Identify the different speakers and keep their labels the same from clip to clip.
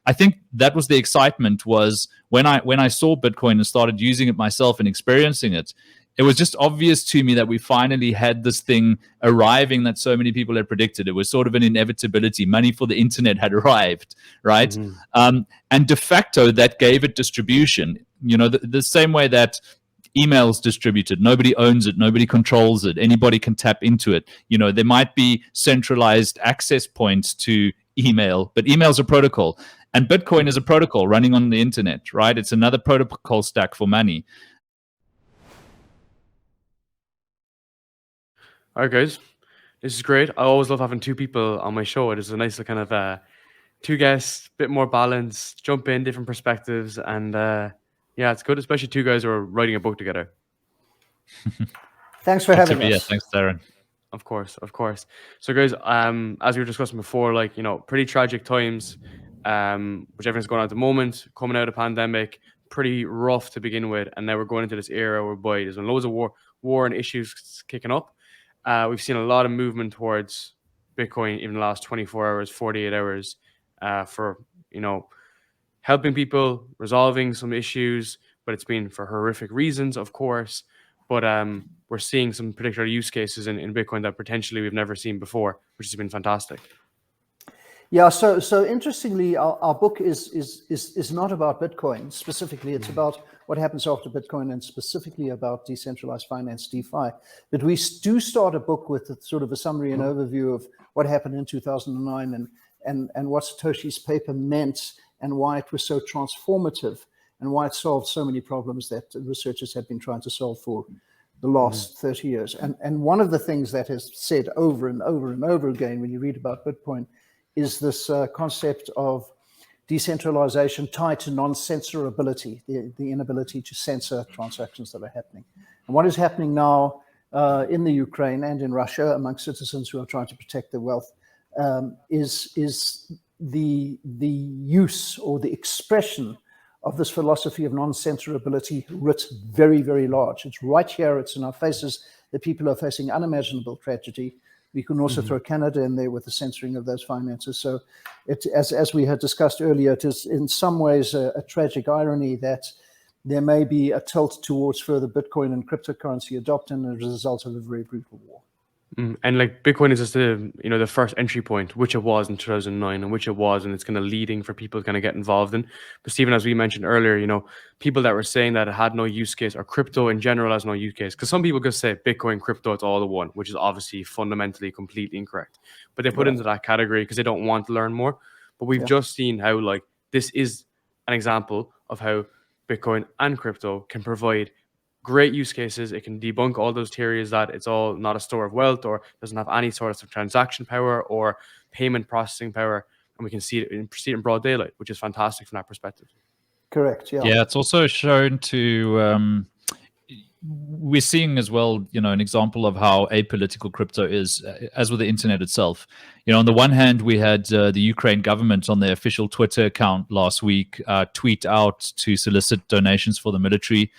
Speaker 1: I think that was the excitement, was when I saw Bitcoin and started using it myself and experiencing it. It was just obvious to me that we finally had this thing arriving that so many people had predicted. It was sort of an inevitability. Money for the internet had arrived, right? And de facto, that gave it distribution. The same way that email's distributed. Nobody owns it. Nobody controls it. Anybody can tap into it. There might be centralized access points to email, but email's a protocol. And Bitcoin is a protocol running on the internet, right? It's another protocol stack for money.
Speaker 2: All right, guys, this is great. I always love having two people on my show. It is a nice kind of two guests, bit more balance, jump in, different perspectives. And yeah, it's good, especially two guys who are writing a book together.
Speaker 3: Thanks for having us.
Speaker 1: Yeah, thanks, Darren.
Speaker 2: Of course. So guys, as we were discussing before, pretty tragic times, which everything's going on at the moment, coming out of pandemic, pretty rough to begin with. And now we're going into this era whereby there's been loads of war and issues kicking up. We've seen a lot of movement towards Bitcoin even the last 24 hours, 48 hours for, helping people, resolving some issues, but it's been for horrific reasons, of course. But we're seeing some particular use cases in Bitcoin that potentially we've never seen before, which has been fantastic.
Speaker 3: Yeah, so interestingly, our book is not about Bitcoin specifically. It's about what happens after Bitcoin and specifically about decentralized finance, DeFi. But we do start a book with sort of a summary and overview of what happened in 2009 and what Satoshi's paper meant and why it was so transformative and why it solved so many problems that researchers had been trying to solve for the last 30 years. And one of the things that is said over and over and over again when you read about Bitcoin is this concept of decentralization tied to non-censorability, the inability to censor transactions that are happening. And what is happening now in the Ukraine and in Russia among citizens who are trying to protect their wealth is the use or the expression of this philosophy of non-censorability writ very, very large. It's right here, it's in our faces, that people are facing unimaginable tragedy. We can also throw Canada in there with the censoring of those finances. So as we had discussed earlier, it is in some ways a tragic irony that there may be a tilt towards further Bitcoin and cryptocurrency adoption as a result of a very brutal war.
Speaker 2: And Bitcoin is just the first entry point, which it was in 2009 and which it was, and it's kind of leading for people to kind of get involved in. But Stephen, as we mentioned earlier, people that were saying that it had no use case, or crypto in general has no use case, because some people just say Bitcoin, crypto, it's all the one, which is obviously fundamentally completely incorrect. But they put into that category because they don't want to learn more. But we've just seen how this is an example of how Bitcoin and crypto can provide great use cases. It can debunk all those theories that it's all not a store of wealth or doesn't have any sort of transaction power or payment processing power. And we can see it in broad daylight, which is fantastic from that perspective.
Speaker 3: Correct. Yeah.
Speaker 1: Yeah, it's also shown to, we're seeing as well, an example of how apolitical crypto is, as with the internet itself. On the one hand, we had the Ukraine government on their official Twitter account last week tweet out to solicit donations for the military.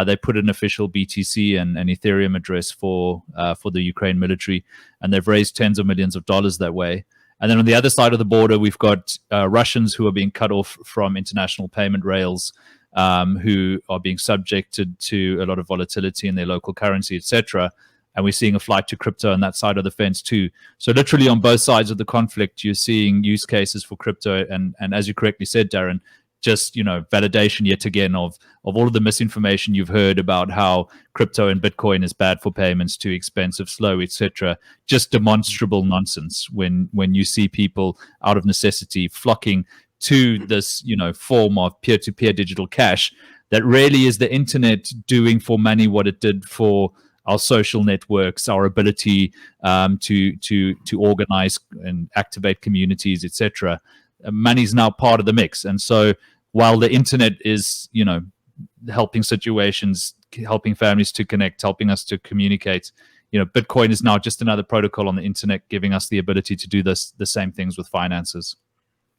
Speaker 1: They put an official BTC and an Ethereum address for the Ukraine military, and they've raised tens of millions of dollars that way. And then on the other side of the border, we've got Russians who are being cut off from international payment rails, who are being subjected to a lot of volatility in their local currency, etc. And we're seeing a flight to crypto on that side of the fence too. So literally on both sides of the conflict, you're seeing use cases for crypto. And as you correctly said, Darren, just validation yet again of all of the misinformation you've heard about how crypto and Bitcoin is bad for payments, too expensive, slow, etc. Just demonstrable nonsense when you see people out of necessity flocking to this form of peer-to-peer digital cash that really is the internet doing for money what it did for our social networks, our ability to organize and activate communities, etc. Money is now part of the mix. And so while the internet is, helping situations, helping families to connect, helping us to communicate, Bitcoin is now just another protocol on the internet, giving us the ability to do the same things with finances.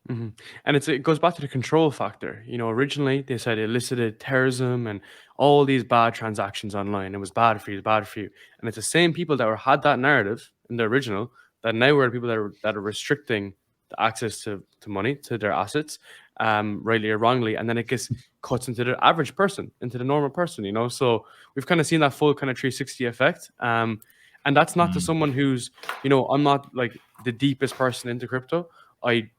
Speaker 2: Mm-hmm. And it goes back to the control factor. Originally they said it elicited terrorism and all these bad transactions online. It was bad for you, And it's the same people that had that narrative in the original that now are the people that are restricting the access to money, to their assets, rightly or wrongly, and then it gets cuts into the average person, into the normal person, you know. So we've kind of seen that full kind of 360 effect. And that's not to someone who's, you know, I'm not like the deepest person into crypto. I'm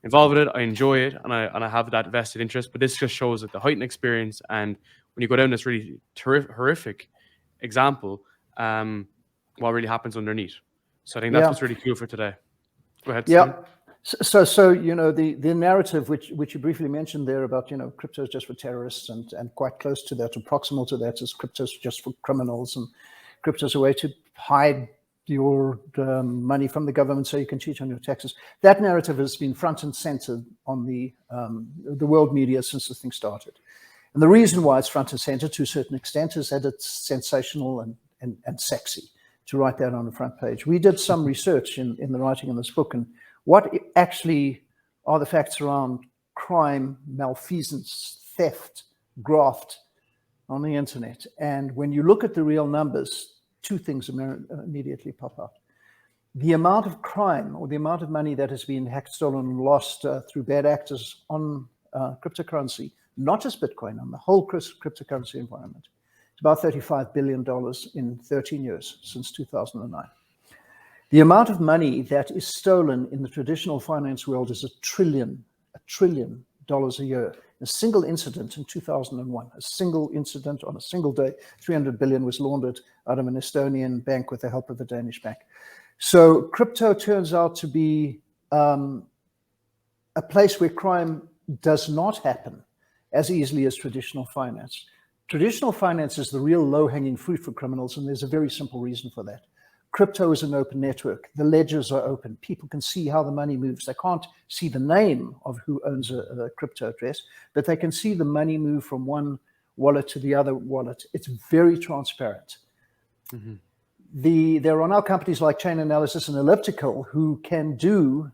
Speaker 2: involved with it, I enjoy it, and I have that vested interest. But this just shows that the heightened experience, and when you go down this really horrific example, what really happens underneath. So I think that's what's really cool for today. Go ahead.
Speaker 3: Yeah. So you know, the narrative which you briefly mentioned there about, you know, crypto is just for terrorists, and quite close to that, or proximal to that, is crypto is just for criminals, and crypto is a way to hide your money from the government so you can cheat on your taxes. That narrative has been front and center on the world media since the thing started. And the reason why it's front and center to a certain extent is that it's sensational and sexy to write that on the front page. We did some research in the writing of this book, and what actually are the facts around crime, malfeasance, theft, graft on the internet. And when you look at the real numbers, two things immediately pop out. The amount of crime, or the amount of money that has been hacked, stolen, and lost through bad actors on cryptocurrency, not just Bitcoin, on the whole cryptocurrency environment, it's about $35 billion in 13 years, since 2009. The amount of money that is stolen in the traditional finance world is $1 trillion a year. A single incident in 2001, a single incident on a single day, 300 billion was laundered out of an Estonian bank with the help of a Danish bank. So crypto turns out to be a place where crime does not happen as easily as traditional finance. Traditional finance is the real low-hanging fruit for criminals, and there's a very simple reason for that. Crypto is an open network. The ledgers are open. People can see how the money moves. They can't see the name of who owns a crypto address, but they can see the money move from one wallet to the other wallet. It's very transparent. There are now companies like Chain Analysis and Elliptical who can do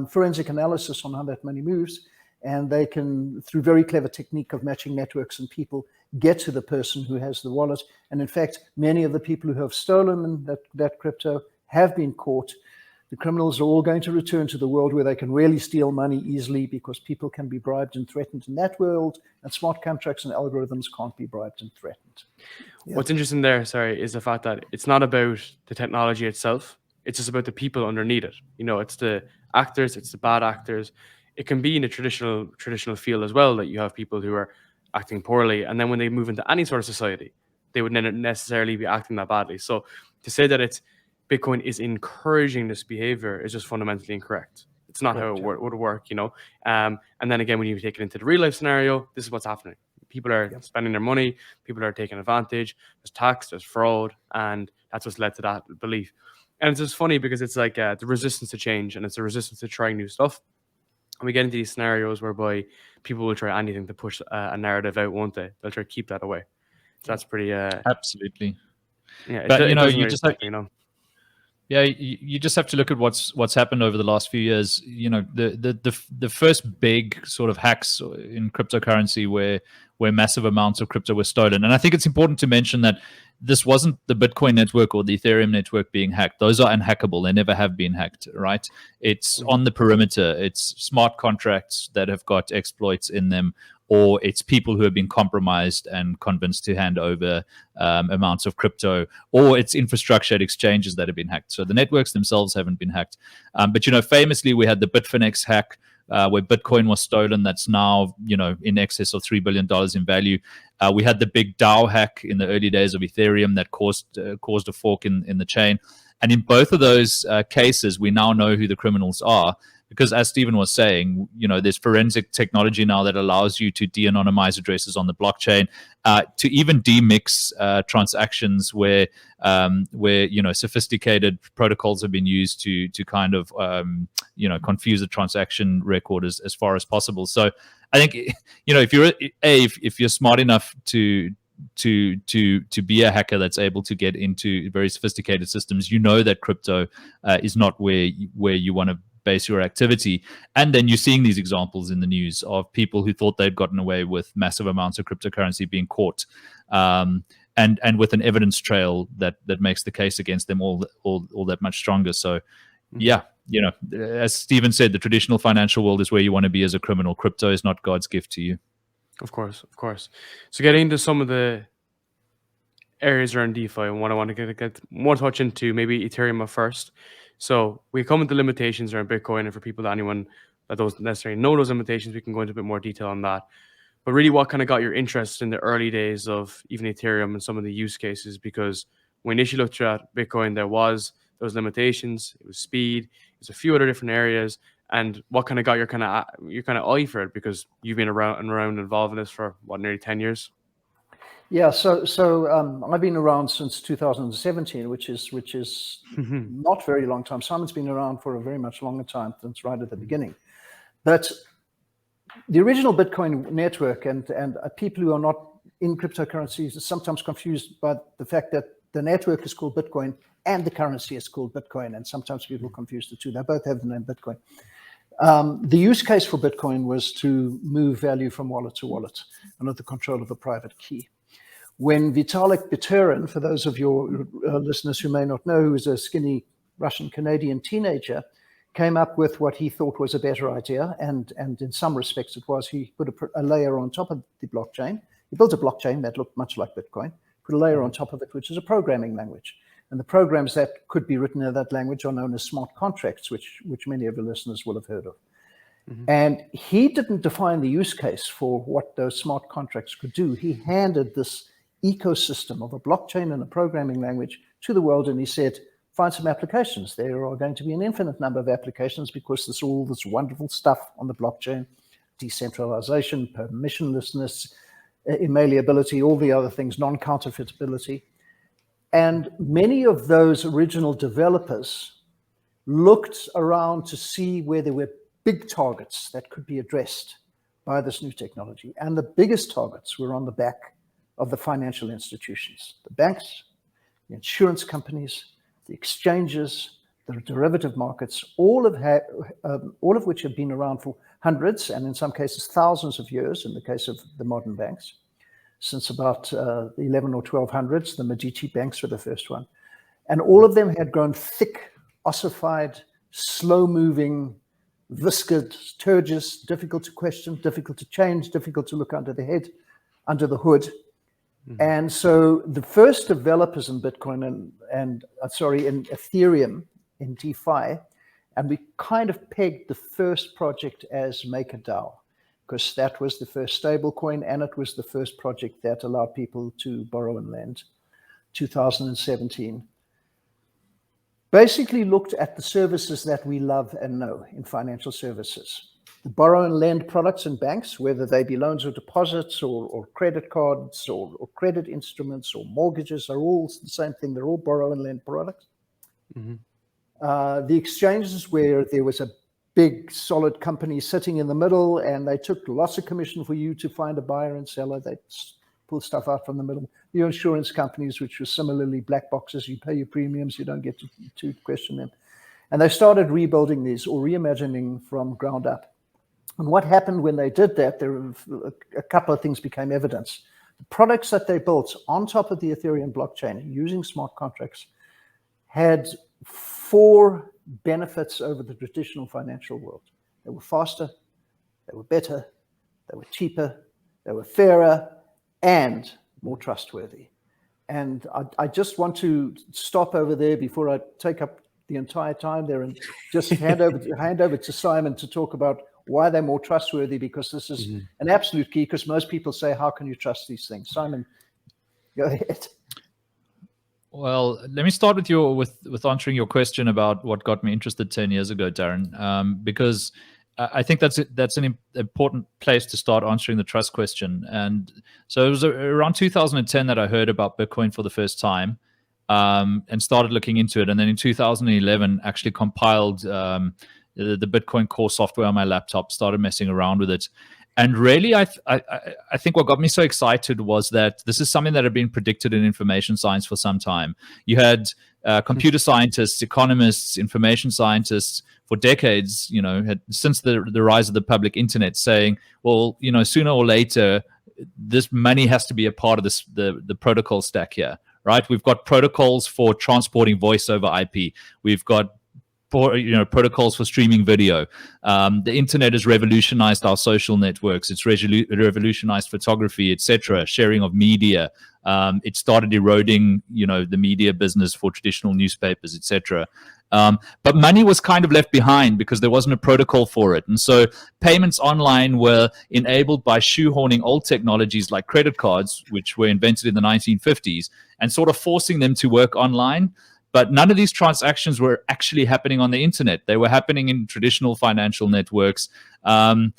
Speaker 3: forensic analysis on how that money moves, and they can, through very clever technique of matching networks and people, get to the person who has the wallet. And in fact, many of the people who have stolen that crypto have been caught. The criminals are all going to return to the world where they can really steal money easily, because people can be bribed and threatened in that world, and smart contracts and algorithms can't be bribed and threatened. Yeah.
Speaker 2: What's interesting there, is the fact that it's not about the technology itself. It's just about the people underneath it. You know, it's the actors, it's the bad actors. It can be in a traditional field as well, that you have people who are acting poorly, and then when they move into any sort of society, they would not necessarily be acting that badly. So to say that Bitcoin is encouraging this behavior is just fundamentally incorrect. It's not how it would work, you know. And then again, when you take it into the real life scenario, this is what's happening. People are spending their money, people are taking advantage, there's tax, there's fraud, and that's what's led to that belief. And it's just funny because it's like the resistance to change, and it's a resistance to trying new stuff. And we get into these scenarios whereby people will try anything to push a narrative out, won't they? They'll try to keep that away. So that's pretty...
Speaker 1: Absolutely.
Speaker 2: Yeah,
Speaker 1: but you know,
Speaker 2: you just have, you know.
Speaker 1: Yeah, you just have to look at what's happened over the last few years. You know, the first big sort of hacks in cryptocurrency where massive amounts of crypto were stolen. And I think it's important to mention that this wasn't the Bitcoin network or the Ethereum network being hacked. Those are unhackable. They never have been hacked, right? It's on the perimeter. It's smart contracts that have got exploits in them, or it's people who have been compromised and convinced to hand over amounts of crypto, or it's infrastructure at exchanges that have been hacked. So the networks themselves haven't been hacked. But, you know, famously, we had the Bitfinex hack, where Bitcoin was stolen. That's now, you know, in excess of $3 billion in value. We had the big DAO hack in the early days of Ethereum that caused a fork in the chain. And in both of those cases, we now know who the criminals are, because as Stephen was saying, you know, there's forensic technology now that allows you to de-anonymize addresses on the blockchain, to even demix transactions where you know, sophisticated protocols have been used to kind of you know, confuse the transaction record as far as possible. So I think, you know, if you're smart enough to be a hacker that's able to get into very sophisticated systems, you know that crypto is not where you want to base your activity. And then you're seeing these examples in the news of people who thought they'd gotten away with massive amounts of cryptocurrency being caught, and with an evidence trail that makes the case against them all that much stronger. So yeah, as Stephen said, the traditional financial world is where you want to be as a criminal. Crypto is not God's gift to you.
Speaker 2: Of course. So getting into some of the areas around DeFi and what I want to get more touch into, maybe Ethereum first. So we come into limitations around Bitcoin, and for anyone that doesn't necessarily know those limitations, we can go into a bit more detail on that. But really, what kind of got your interest in the early days of even Ethereum and some of the use cases? Because when you initially looked at Bitcoin, there was those limitations. It was speed. There's a few other different areas. And what kind of got your kind of eye for it? Because you've been around involved in this for nearly 10 years.
Speaker 3: Yeah, so I've been around since 2017, which is not very long time. Simon's been around for a very much longer time, since right at the beginning. But the original Bitcoin network and people who are not in cryptocurrencies are sometimes confused by the fact that the network is called Bitcoin and the currency is called Bitcoin, and sometimes people confuse the two. They both have the name Bitcoin. The use case for Bitcoin was to move value from wallet to wallet under the control of a private key. When Vitalik Buterin, for those of your listeners who may not know, who is a skinny Russian-Canadian teenager, came up with what he thought was a better idea, and in some respects it was, he put a layer on top of the blockchain. He built a blockchain that looked much like Bitcoin, put a layer on top of it, which is a programming language. And the programs that could be written in that language are known as smart contracts, which many of the listeners will have heard of. Mm-hmm. And he didn't define the use case for what those smart contracts could do. He handed this ecosystem of a blockchain and a programming language to the world, and he said, find some applications. There are going to be an infinite number of applications because there's all this wonderful stuff on the blockchain: decentralization, permissionlessness, immutability, all the other things, non-counterfeitability. And many of those original developers looked around to see where there were big targets that could be addressed by this new technology. And the biggest targets were on the back of the financial institutions, the banks, the insurance companies, the exchanges, the derivative markets, all of which have been around for hundreds and in some cases thousands of years in the case of the modern banks. Since about the 11 or 1200s, the Medici banks were the first one. And all of them had grown thick, ossified, slow-moving, viscid, turgid, difficult to question, difficult to change, difficult to look under the hood. Mm-hmm. And so the first developers in Bitcoin in Ethereum, in DeFi, and we kind of pegged the first project as MakerDAO, because that was the first stable coin and it was the first project that allowed people to borrow and lend. 2017. Basically looked at the services that we love and know in financial services. The borrow and lend products in banks, whether they be loans or deposits or credit cards or credit instruments or mortgages, are all the same thing. They're all borrow and lend products. Mm-hmm. The exchanges where there was a big solid company sitting in the middle and they took lots of commission for you to find a buyer and seller. They pull stuff out from the middle. The insurance companies, which were similarly black boxes, you pay your premiums, you don't get to question them. And they started rebuilding these or reimagining from ground up. And what happened when they did that, there were a couple of things became evidence. The products that they built on top of the Ethereum blockchain using smart contracts had 4 benefits over the traditional financial world. They were faster, they were better, they were cheaper, they were fairer, and more trustworthy. And I just want to stop over there before I take up the entire time there and just hand over to Simon to talk about why they're more trustworthy, because this is an absolute key, because most people say, how can you trust these things? Simon, go ahead.
Speaker 1: Well, let me start with answering your question about what got me interested 10 years ago, Darren, because I think that's an important place to start answering the trust question. And so it was around 2010 that I heard about Bitcoin for the first time and started looking into it. And then in 2011, actually compiled the Bitcoin core software on my laptop, started messing around with it. And really, I think what got me so excited was that this is something that had been predicted in information science for some time. You had computer scientists, economists, information scientists for decades, since the rise of the public internet, saying, well, sooner or later, this money has to be a part of the protocol stack here, right? We've got protocols for transporting voice over IP. We've got protocols for streaming video. The internet has revolutionized our social networks. It's revolutionized photography, etc., sharing of media. It started eroding, the media business for traditional newspapers, etc. But money was kind of left behind because there wasn't a protocol for it. And so payments online were enabled by shoehorning old technologies like credit cards, which were invented in the 1950s, and sort of forcing them to work online. But none of these transactions were actually happening on the internet. They were happening in traditional financial networks, and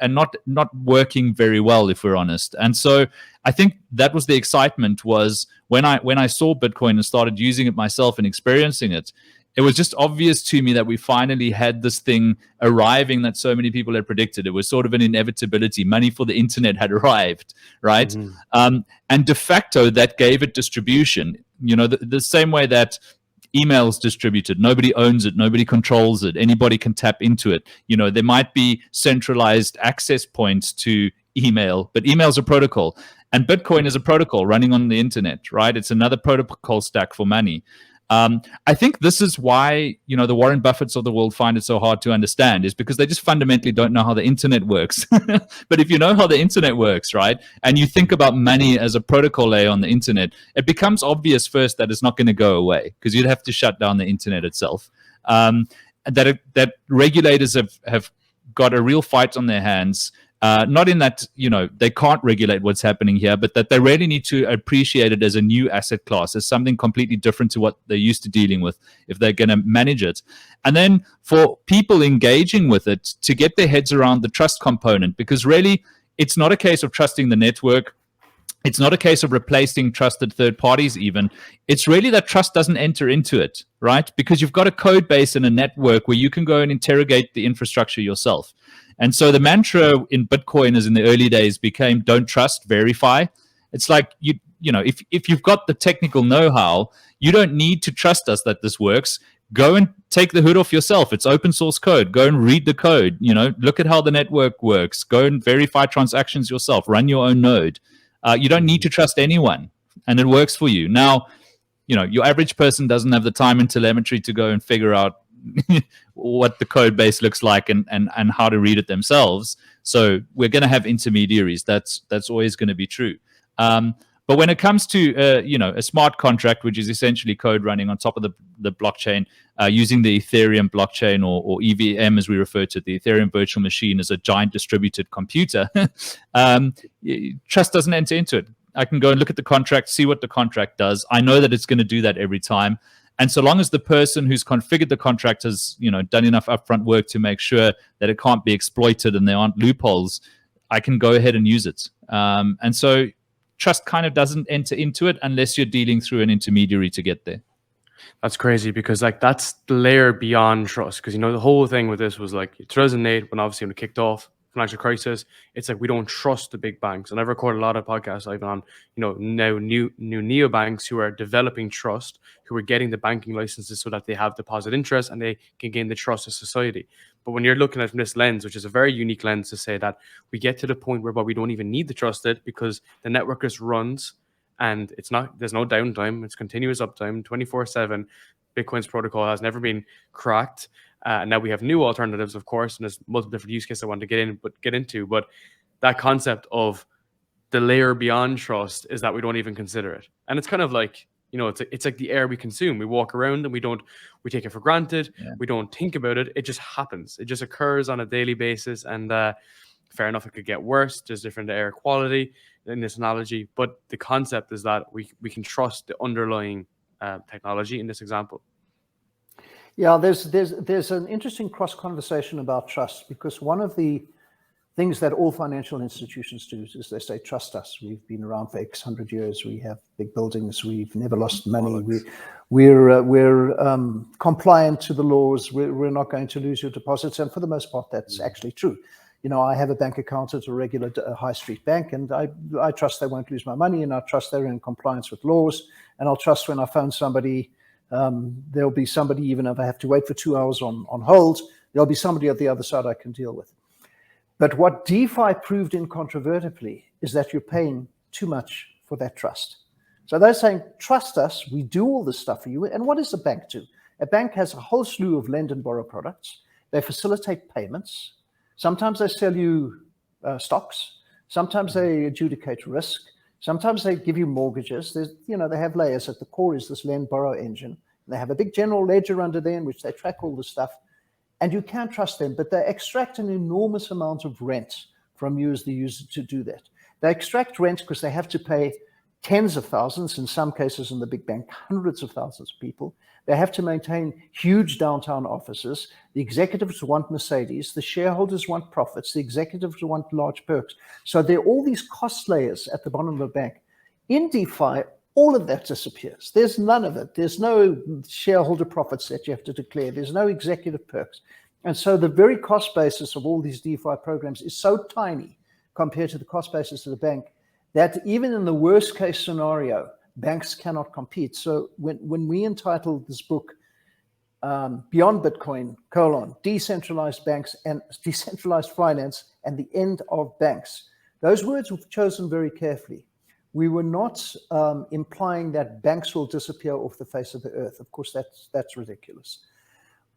Speaker 1: not working very well, if we're honest. And so I think that was the excitement, was when I saw Bitcoin and started using it myself and experiencing it. It was just obvious to me that we finally had this thing arriving that so many people had predicted. It was sort of an inevitability. Money for the internet had arrived, right? Mm-hmm. And de facto, that gave it distribution. The same way that email is distributed. Nobody owns it. Nobody controls it. Anybody can tap into it. There might be centralized access points to email, but email is a protocol. And Bitcoin is a protocol running on the internet, right? It's another protocol stack for money. I think this is why, the Warren Buffetts of the world find it so hard to understand, is because they just fundamentally don't know how the internet works. But if you know how the internet works, right, and you think about money as a protocol layer on the internet, it becomes obvious first that it's not going to go away, because you'd have to shut down the internet itself. That regulators have got a real fight on their hands. Not in that, they can't regulate what's happening here, but that they really need to appreciate it as a new asset class, as something completely different to what they're used to dealing with, if they're going to manage it. And then for people engaging with it to get their heads around the trust component, because really it's not a case of trusting the network. It's not a case of replacing trusted third parties even. It's really that trust doesn't enter into it, right? Because you've got a code base and a network where you can go and interrogate the infrastructure yourself. And so the mantra in Bitcoin, as in the early days, became don't trust, verify. It's like, if you've got the technical know-how, you don't need to trust us that this works. Go and take the hood off yourself. It's open source code. Go and read the code. Look at how the network works. Go and verify transactions yourself. Run your own node. You don't need to trust anyone, and it works for you. Now, your average person doesn't have the time and telemetry to go and figure out what the code base looks like and how to read it themselves. So we're going to have intermediaries. That's always going to be true. But when it comes to a smart contract, which is essentially code running on top of the blockchain, using the Ethereum blockchain or EVM as we refer to it, the Ethereum virtual machine, as a giant distributed computer, trust doesn't enter into it. I can go and look at the contract, see what the contract does. I know that it's going to do that every time. And so long as the person who's configured the contract has, done enough upfront work to make sure that it can't be exploited and there aren't loopholes, I can go ahead and use it. And so trust kind of doesn't enter into it unless you're dealing through an intermediary to get there.
Speaker 2: That's crazy, because that's the layer beyond trust. Because the whole thing with this was 2008, when obviously when it kicked off, financial crisis. It's like we don't trust the big banks. And I've recorded a lot of podcasts I've on, now new neobanks who are developing trust, who are getting the banking licenses so that they have deposit interest and they can gain the trust of society. But when you're looking at it from this lens, which is a very unique lens, to say that we get to the point whereby we don't even need to trust it because the network just runs and there's no downtime. It's continuous uptime, 24/7. Bitcoin's protocol has never been cracked. And now we have new alternatives, of course, and there's multiple different use cases I want to get into. But that concept of the layer beyond trust is that we don't even consider it. And it's kind of like, it's like the air we consume. We walk around and we take it for granted. Yeah. We don't think about it. It just happens. It just occurs on a daily basis. And fair enough, it could get worse. There's different air quality in this analogy. But the concept is that we can trust the underlying technology in this example.
Speaker 3: Yeah, there's an interesting cross conversation about trust, because one of the things that all financial institutions do is they say, trust us. We've been around for X hundred years. We have big buildings. We've never lost money. We're compliant to the laws. We're not going to lose your deposits. And for the most part, that's actually true. I have a bank account at a regular high street bank, and I trust they won't lose my money, and I trust they're in compliance with laws. And I'll trust when I phone somebody, there'll be somebody, even if I have to wait for 2 hours on hold, there'll be somebody at the other side I can deal with. But what DeFi proved incontrovertibly is that you're paying too much for that trust. So they're saying, trust us, we do all this stuff for you. And what does the bank do? A bank has a whole slew of lend and borrow products. They facilitate payments. Sometimes they sell you stocks. Sometimes they adjudicate risk. Sometimes they give you mortgages. They have layers. At the core is this lend borrow engine. They have a big general ledger under there in which they track all the stuff. And you can't trust them, but they extract an enormous amount of rent from you as the user to do that. They extract rent because they have to pay tens of thousands, in some cases in the big bank, hundreds of thousands of people. They have to maintain huge downtown offices. The executives want Mercedes. The shareholders want profits. The executives want large perks. So there are all these cost layers at the bottom of the bank. In DeFi, all of that disappears. There's none of it. There's no shareholder profits that you have to declare. There's no executive perks. And so the very cost basis of all these DeFi programs is so tiny compared to the cost basis of the bank that even in the worst case scenario, banks cannot compete. So when we entitled this book, Beyond Bitcoin, Decentralized Banks and Decentralized Finance and the End of Banks, those words were chosen very carefully. We were not implying that banks will disappear off the face of the earth. Of course, that's ridiculous.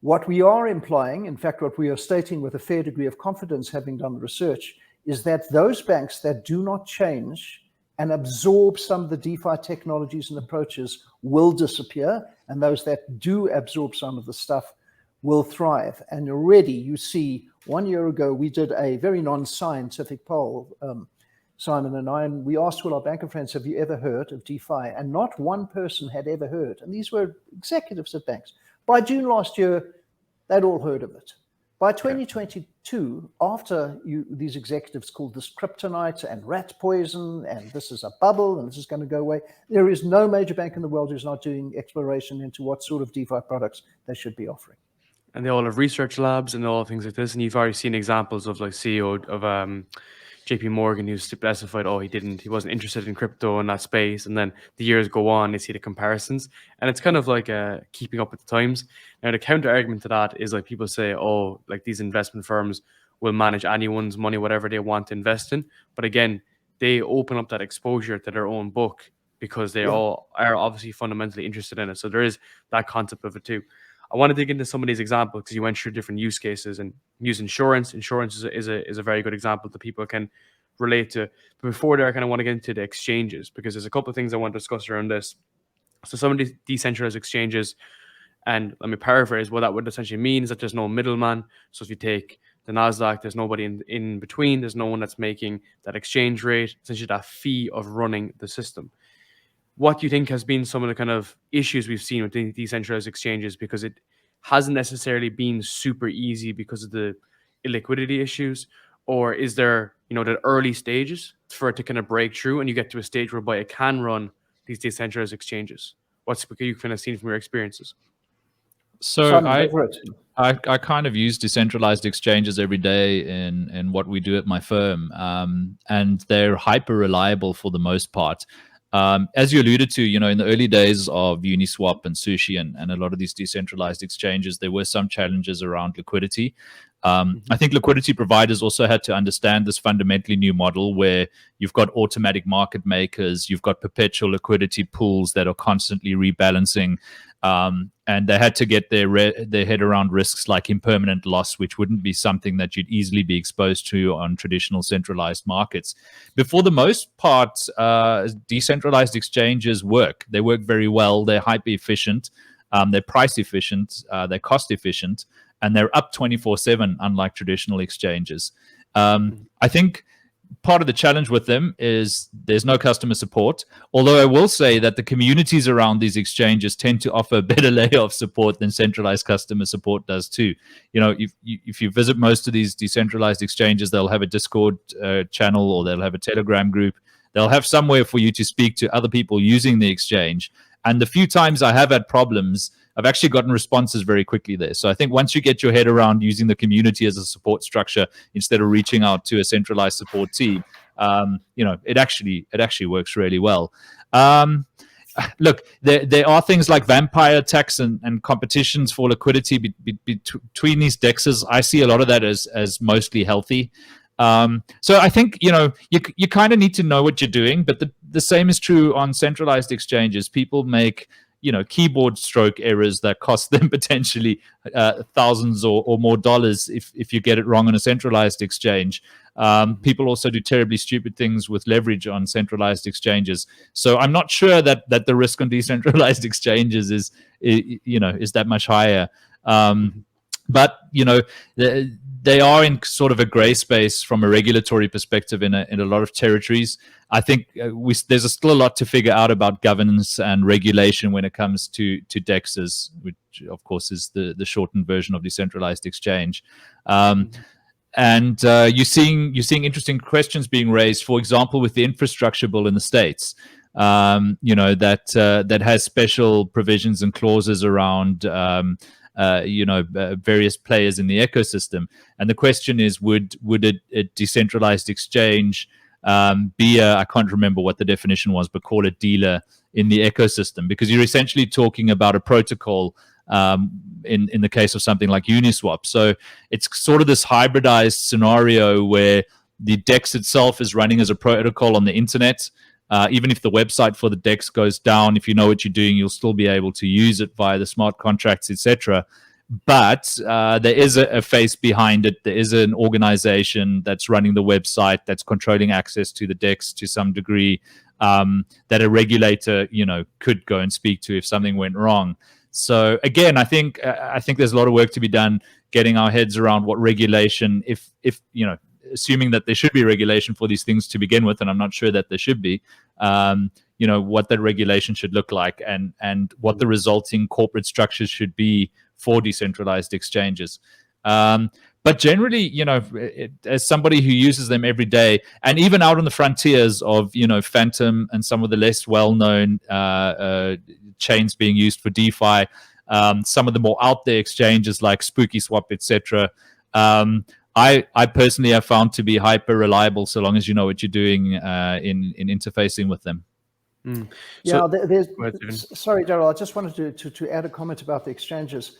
Speaker 3: What we are implying, in fact, what we are stating with a fair degree of confidence, having done the research, is that those banks that do not change and absorb some of the DeFi technologies and approaches will disappear, and those that do absorb some of the stuff will thrive. And already you see, 1 year ago, we did a very non-scientific poll, Simon and I, and we asked all our banker friends, have you ever heard of DeFi? And not one person had ever heard. And these were executives at banks. By June last year, they'd all heard of it. By 2022, after these executives called this kryptonite and rat poison, and this is a bubble, and this is going to go away, there is no major bank in the world who's not doing exploration into what sort of DeFi products they should be offering.
Speaker 2: And they all have research labs and all things like this. And you've already seen examples of like CEO of JP Morgan who's specified, he wasn't interested in crypto in that space. And then the years go on, they see the comparisons. And it's kind of like keeping up with the times. Now, the counter argument to that is like people say, like these investment firms will manage anyone's money, whatever they want to invest in. But again, they open up that exposure to their own book because they all are obviously fundamentally interested in it. So there is that concept of it too. I want to dig into some of these examples because you went through different use cases and use insurance. Insurance is a very good example that people can relate to. But before there, I kind of want to get into the exchanges because there's a couple of things I want to discuss around this. So some of these decentralized exchanges, and let me paraphrase, what that would essentially mean is that there's no middleman. So if you take the NASDAQ, there's nobody in between. There's no one that's making that exchange rate, essentially that fee of running the system. What do you think has been some of the kind of issues we've seen with the decentralized exchanges? Because it hasn't necessarily been super easy because of the illiquidity issues, or is there, the early stages for it to kind of break through and you get to a stage whereby it can run these decentralized exchanges? What's you kind of seen from your experiences?
Speaker 1: So I kind of use decentralized exchanges every day in what we do at my firm, and they're hyper reliable for the most part. As you alluded to, in the early days of Uniswap and Sushi and a lot of these decentralized exchanges, there were some challenges around liquidity. I think liquidity providers also had to understand this fundamentally new model where you've got automatic market makers, you've got perpetual liquidity pools that are constantly rebalancing, and they had to get their head around risks like impermanent loss, which wouldn't be something that you'd easily be exposed to on traditional centralized markets. But for the most part, decentralized exchanges work. They work very well. They're hyper efficient. They're price efficient. They're cost efficient. And they're up 24/7, unlike traditional exchanges. I think part of the challenge with them is there's no customer support. Although I will say that the communities around these exchanges tend to offer a better layer of support than centralized customer support does too. If you visit most of these decentralized exchanges, they'll have a Discord channel or they'll have a Telegram group. They'll have somewhere for you to speak to other people using the exchange. And the few times I have had problems, I've actually gotten responses very quickly there. So I think once you get your head around using the community as a support structure instead of reaching out to a centralized support team, it actually works really well. Look, there are things like vampire attacks and competitions for liquidity between these dexes. I see a lot of that as mostly healthy. So I think, you kind of need to know what you're doing, but the same is true on centralized exchanges. People make keyboard stroke errors that cost them potentially thousands or more dollars if you get it wrong on a centralized exchange. People also do terribly stupid things with leverage on centralized exchanges. So I'm not sure that the risk on decentralized exchanges is that much higher. But they are in sort of a gray space from a regulatory perspective in a lot of territories. I think there's still a lot to figure out about governance and regulation when it comes to DEXs, which of course is the shortened version of decentralized exchange. And you're seeing interesting questions being raised, for example, with the infrastructure bill in the States, that has special provisions and clauses around various players in the ecosystem. And the question is, would a decentralized exchange be I can't remember what the definition was, but call it dealer in the ecosystem? Because you're essentially talking about a protocol in the case of something like Uniswap. So it's sort of this hybridized scenario where the DEX itself is running as a protocol on the internet. Even if the website for the DEX goes down, if you know what you're doing, you'll still be able to use it via the smart contracts, etc. But there is a face behind it. There is an organization that's running the website, that's controlling access to the DEX to some degree, that a regulator, could go and speak to if something went wrong. So again, I think there's a lot of work to be done getting our heads around what regulation, if assuming that there should be regulation for these things to begin with, and I'm not sure that there should be, what that regulation should look like and what the resulting corporate structures should be for decentralized exchanges. But generally, as somebody who uses them every day, and even out on the frontiers of, Phantom and some of the less well-known chains being used for DeFi, some of the more out there exchanges like SpookySwap, etc., I personally have found to be hyper reliable so long as you know what you're doing in interfacing with them.
Speaker 3: Yeah, sorry, Daryl, I just wanted to add a comment about the exchanges.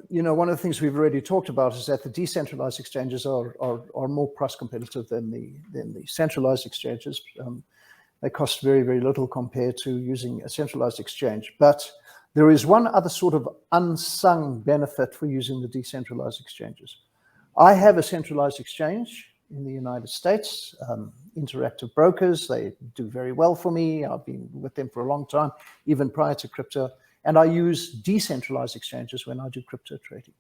Speaker 3: One of the things we've already talked about is that the decentralized exchanges are more price competitive than the centralized exchanges. They cost very, very little compared to using a centralized exchange. But there is one other sort of unsung benefit for using the decentralized exchanges. I have a centralized exchange in the United States, Interactive Brokers. They do very well for me. I've been with them for a long time, even prior to crypto. And I use decentralized exchanges when I do crypto trading.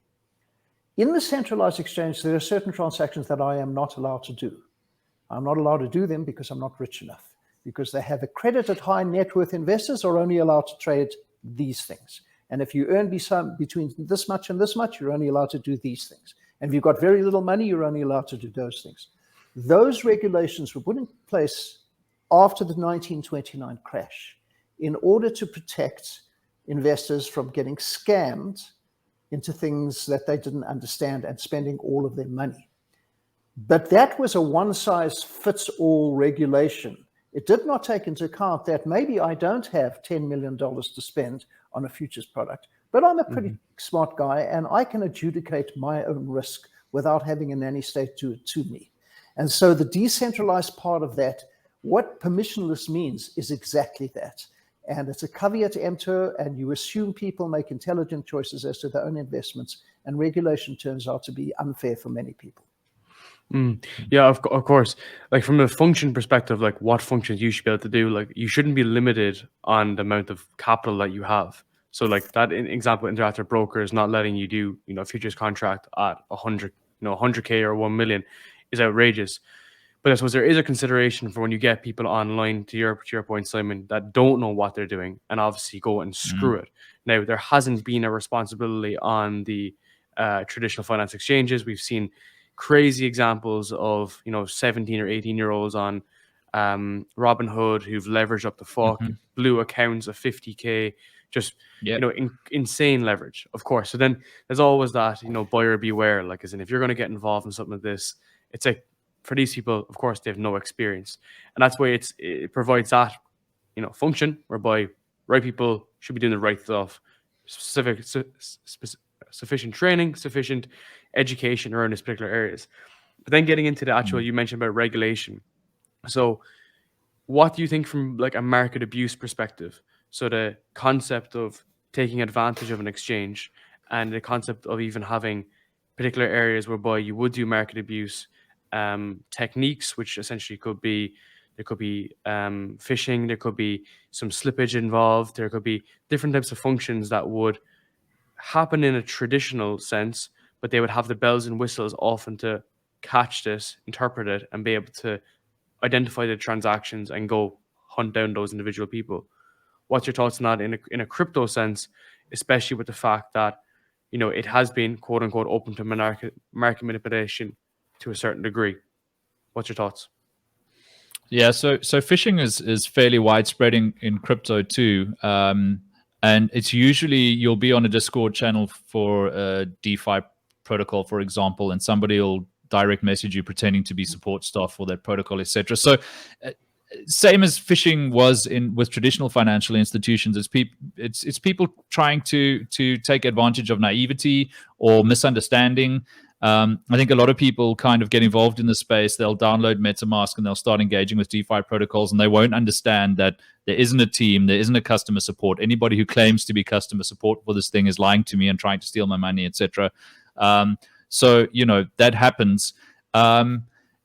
Speaker 3: In the centralized exchange, there are certain transactions that I am not allowed to do. I'm not allowed to do them because I'm not rich enough, because they have accredited high net worth investors are only allowed to trade these things. And if you earn between this much and this much, you're only allowed to do these things. And if you've got very little money, you're only allowed to do those things. Those regulations were put in place after the 1929 crash in order to protect investors from getting scammed into things that they didn't understand and spending all of their money. But that was a one-size-fits-all regulation. It did not take into account that maybe I don't have $10 million to spend on a futures product, but I'm a pretty smart guy and I can adjudicate my own risk without having a nanny state do it to me. And so the decentralized part of that, what permissionless means is exactly that. And it's a caveat emptor, and you assume people make intelligent choices as to their own investments, and regulation turns out to be unfair for many people.
Speaker 2: Yeah, of course. Like from a function perspective, like what functions you should be able to do, like you shouldn't be limited on the amount of capital that you have. So like that example, Interactive Broker is not letting you do, futures contract at 100K or 1 million is outrageous. But I suppose there is a consideration for when you get people online, to your point, Simon, that don't know what they're doing and obviously go and screw it. Now, there hasn't been a responsibility on the traditional finance exchanges. We've seen crazy examples of 17 or 18-year-olds on Robinhood who've leveraged up the fuck, blue accounts of 50K, just insane leverage, of course. So then there's always that buyer beware, like as in if you're going to get involved in something like this, it's like for these people, of course, they have no experience, and that's why it provides that function whereby right people should be doing the right stuff, sufficient training, sufficient education around these particular areas. But then getting into the actual, you mentioned about regulation. So what do you think from like a market abuse perspective? So the concept of taking advantage of an exchange and the concept of even having particular areas whereby you would do market abuse techniques, which essentially could be phishing, there could be some slippage involved, there could be different types of functions that would happen in a traditional sense, but they would have the bells and whistles often to catch this, interpret it, and be able to identify the transactions and go hunt down those individual people. What's your thoughts on that in a crypto sense, especially with the fact that, you know, it has been quote unquote open to market manipulation to a certain degree? What's your thoughts?
Speaker 1: Yeah, so phishing is fairly widespread in crypto too, and it's usually you'll be on a Discord channel for a DeFi protocol, for example, and somebody will direct message you pretending to be support staff for that protocol, etc. So, same as phishing was with traditional financial institutions, it's people trying to take advantage of naivety or misunderstanding. I think a lot of people kind of get involved in the space. They'll download MetaMask and they'll start engaging with DeFi protocols, and they won't understand that there isn't a team, there isn't a customer support. Anybody who claims to be customer support for this thing is lying to me and trying to steal my money, etc. So, you know, that happens.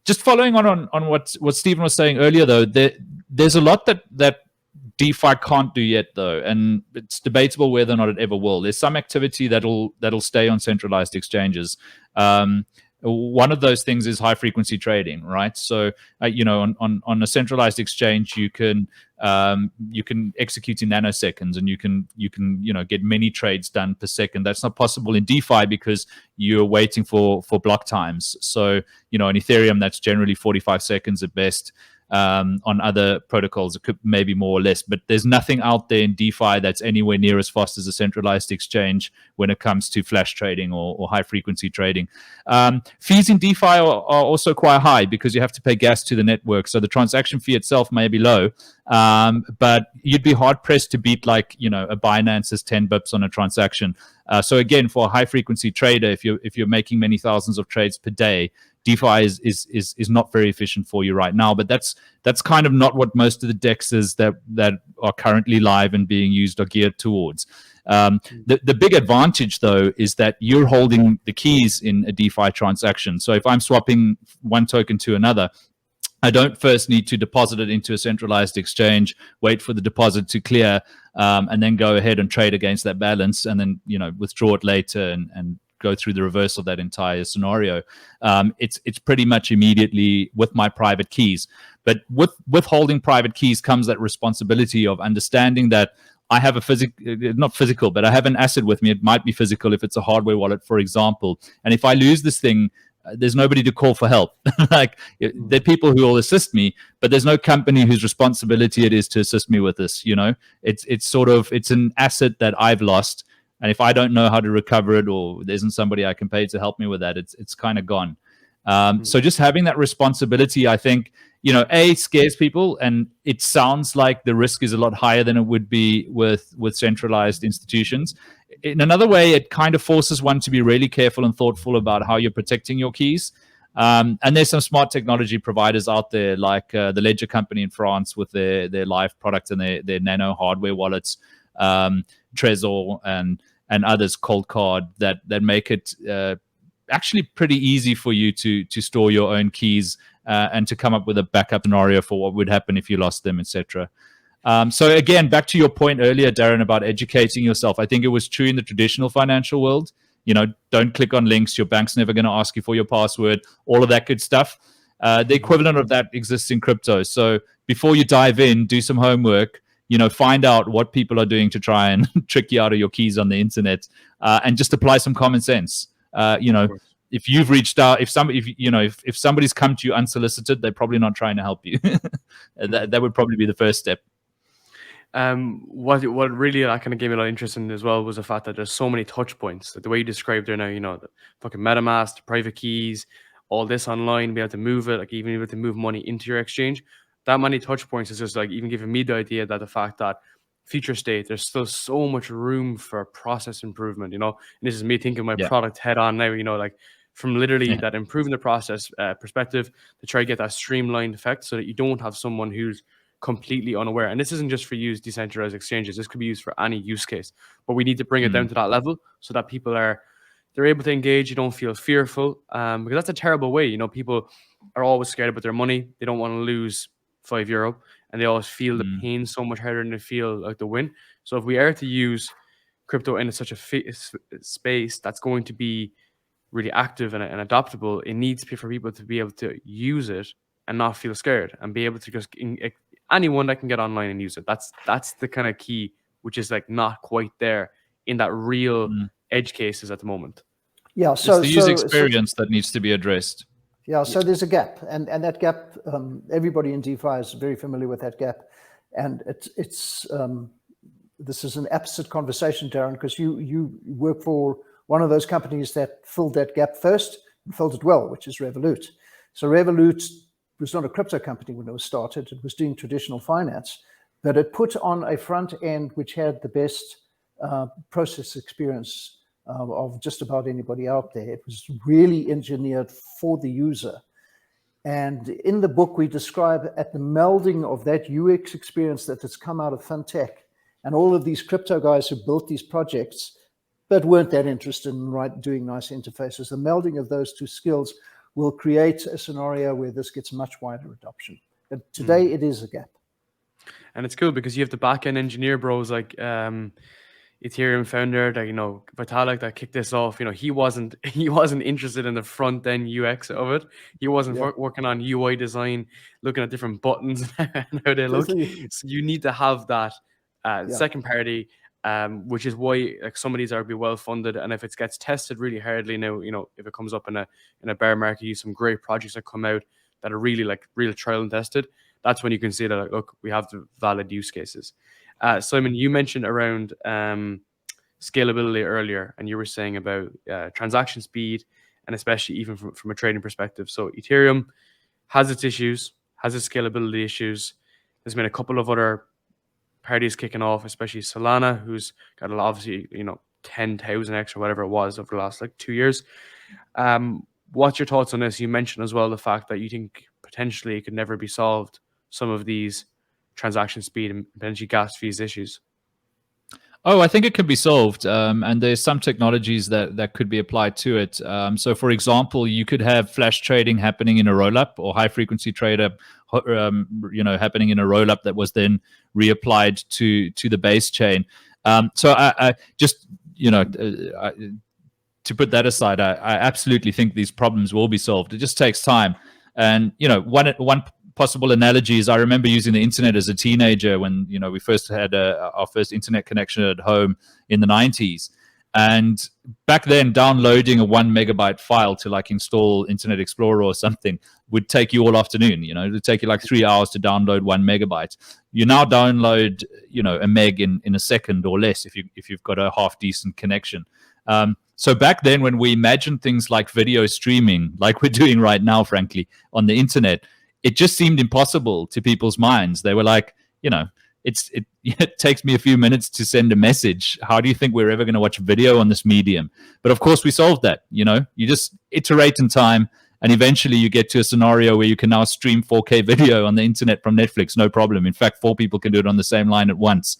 Speaker 1: Just following on what Stephen was saying earlier, though, there's a lot that DeFi can't do yet, though, and it's debatable whether or not it ever will. There's some activity that'll stay on centralized exchanges. One of those things is high frequency trading, right? So, you know, on a centralized exchange, you can execute in nanoseconds, and you can get many trades done per second. That's not possible in DeFi because you're waiting for block times. So, you know, on Ethereum, that's generally 45 seconds at best. On other protocols, it could maybe more or less, but there's nothing out there in DeFi that's anywhere near as fast as a centralized exchange when it comes to flash trading or high frequency trading. Fees in DeFi are also quite high because you have to pay gas to the network. So the transaction fee itself may be low, but you'd be hard pressed to beat, like, you know, a Binance's 10 bips on a transaction. So again, for a high frequency trader, if you're making many thousands of trades per day, DeFi is not very efficient for you right now, but that's kind of not what most of the dexes that are currently live and being used are geared towards. The big advantage, though, is that you're holding the keys in a DeFi transaction. So if I'm swapping one token to another, I don't first need to deposit it into a centralized exchange, wait for the deposit to clear, and then go ahead and trade against that balance, and then, you know, withdraw it later and go through the reverse of that entire scenario. It's pretty much immediately with my private keys. But with holding private keys comes that responsibility of understanding that I have not physical, but I have an asset with me. It might be physical if it's a hardware wallet, for example. And if I lose this thing, there's nobody to call for help. Like, there are people who will assist me, but there's no company whose responsibility it is to assist me with this. You know, it's an asset that I've lost. And if I don't know how to recover it, or there isn't somebody I can pay to help me with that, it's kind of gone. So just having that responsibility, I think, you know, scares people, and it sounds like the risk is a lot higher than it would be with centralized institutions. In another way, it kind of forces one to be really careful and thoughtful about how you're protecting your keys. And there's some smart technology providers out there, like the Ledger company in France with their live product and their nano hardware wallets, Trezor and others, Cold Card, that make it actually pretty easy for you to store your own keys and to come up with a backup scenario for what would happen if you lost them, etc. So again, back to your point earlier, Darren, about educating yourself. I think it was true in the traditional financial world. You know, don't click on links. Your bank's never going to ask you for your password, all of that good stuff. The equivalent of that exists in crypto. So before you dive in, do some homework. You know, find out what people are doing to try and trick you out of your keys on the internet, and just apply some common sense. You know, if you've reached out, if somebody's come to you unsolicited, they're probably not trying to help you. that would probably be the first step.
Speaker 2: What really kind of gave me a lot of interest in as well was the fact that there's so many touch points. The way you described there now, you know, the fucking MetaMask, the private keys, all this online, be able to move it, like even able to move money into your exchange. That many touch points is just like even giving me the idea that the fact that future state, there's still so much room for process improvement, you know. And this is me thinking my product head on now, you know, like from literally that improving the process perspective to try to get that streamlined effect so that you don't have someone who's completely unaware. And this isn't just for use decentralized exchanges. This could be used for any use case. But we need to bring it down to that level so that people they're able to engage. You don't feel fearful, because that's a terrible way. People are always scared about their money. They don't want to lose €5, and they always feel the pain so much harder than they feel like the win. So if we are to use crypto in such a space that's going to be really active and adaptable, it needs for people to be able to use it and not feel scared, and be able to just anyone that can get online and use it. That's the kind of key, which is like not quite there in that real edge cases at the moment.
Speaker 3: Yeah,
Speaker 1: so it's the user experience that needs to be addressed.
Speaker 3: Yeah, so there's a gap, and that gap, everybody in DeFi is very familiar with that gap, and it's this is an opposite conversation, Darren, because you work for one of those companies that filled that gap first and filled it well, which is Revolut. So Revolut was not a crypto company when it was started; it was doing traditional finance, but it put on a front end which had the best process experience of just about anybody out there. It was really engineered for the user. And in the book, we describe at the melding of that UX experience that has come out of fintech and all of these crypto guys who built these projects but weren't that interested in doing nice interfaces. The melding of those two skills will create a scenario where this gets much wider adoption. But today it is a gap.
Speaker 2: And it's cool because you have the back-end engineer bros like Ethereum founder that Vitalik that kicked this off. He wasn't interested in the front end UX of it. He wasn't working on UI design, looking at different buttons and how they look. So you need to have that second party, which is why some of these are be well funded. And if it gets tested really hardly now, if it comes up in a bear market, you some great projects that come out that are really like real trial and tested. That's when you can see that look, we have the valid use cases. Simon, you mentioned around scalability earlier, and you were saying about transaction speed, and especially even from a trading perspective. So Ethereum has its issues, has its scalability issues. There's been a couple of other parties kicking off, especially Solana, who's got obviously 10,000x or whatever it was over the last 2 years. What's your thoughts on this? You mentioned as well the fact that you think potentially it could never be solved, some of these transaction speed and potentially gas fees issues.
Speaker 1: Oh, I think it can be solved, and there's some technologies that could be applied to it. So, for example, you could have flash trading happening in a rollup, or high frequency trader, happening in a rollup that was then reapplied to the base chain. So, I just to put that aside, I absolutely think these problems will be solved. It just takes time, and one possible analogy is I remember using the internet as a teenager when we first had our first internet connection at home in the 90s, and back then downloading a 1 megabyte file to install Internet Explorer or something would take you all afternoon. It would take you 3 hours to download 1 megabyte. You now download a meg in a second or less if you've got a half decent connection. So back then when we imagined things like video streaming, like we're doing right now, frankly, on the internet, it just seemed impossible to people's minds. They were like, it takes me a few minutes to send a message. How do you think we're ever going to watch video on this medium? But of course we solved that. You just iterate in time, and eventually you get to a scenario where you can now stream 4K video on the internet from Netflix, no problem. In fact, 4 people can do it on the same line at once.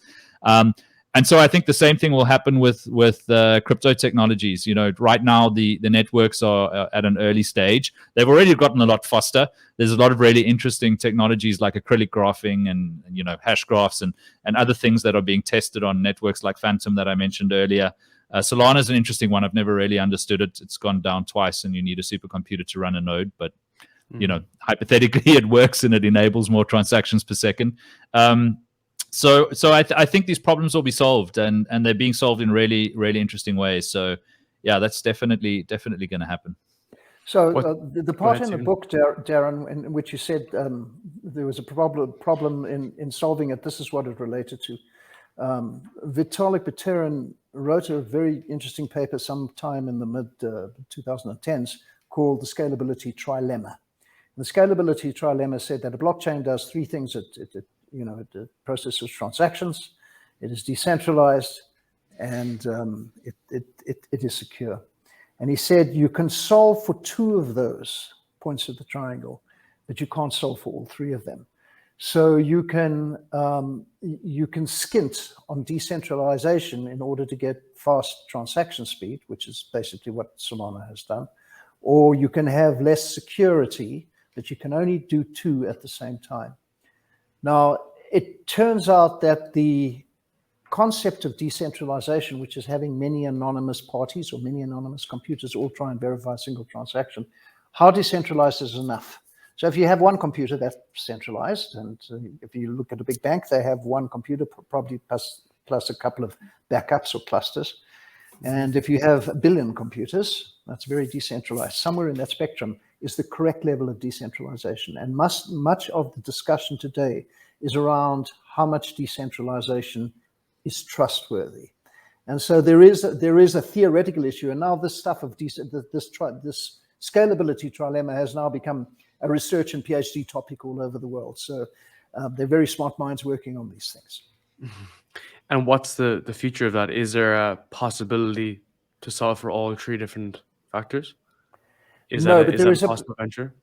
Speaker 1: And so I think the same thing will happen with crypto technologies. Right now the networks are at an early stage. They've already gotten a lot faster. There's a lot of really interesting technologies like acrylic graphing and hash graphs and other things that are being tested on networks like Phantom that I mentioned earlier. Solana is an interesting one. I've never really understood it. It's gone down twice, and you need a supercomputer to run a node, but hypothetically it works and it enables more transactions per second. So I think these problems will be solved, and they're being solved in really, really interesting ways. So yeah, that's definitely going to happen.
Speaker 3: So the part in the book, Darren, in which you said there was a problem in solving it, this is what it related to. Vitalik Buterin wrote a very interesting paper sometime in the mid-2010s called the scalability trilemma. And the scalability trilemma said that a blockchain does 3 things. It processes transactions, it is decentralized, and it is secure. And he said you can solve for 2 of those points of the triangle, but you can't solve for all 3 of them. So you can skint on decentralization in order to get fast transaction speed, which is basically what Solana has done, or you can have less security, that you can only do two at the same time. Now, it turns out that the concept of decentralization, which is having many anonymous parties or many anonymous computers all try and verify a single transaction, how decentralized is enough? So if you have one computer, that's centralized. And if you look at a big bank, they have one computer, probably plus a couple of backups or clusters. And if you have 1 billion computers, that's very decentralized. Somewhere in that spectrum is the correct level of decentralization. And much of the discussion today is around how much decentralization is trustworthy. And so there is a theoretical issue. And now this stuff of this scalability trilemma has now become a research and PhD topic all over the world. So they're very smart minds working on these things.
Speaker 2: And what's the future of that? Is there a possibility to solve for all three different factors? Is that a possible venture?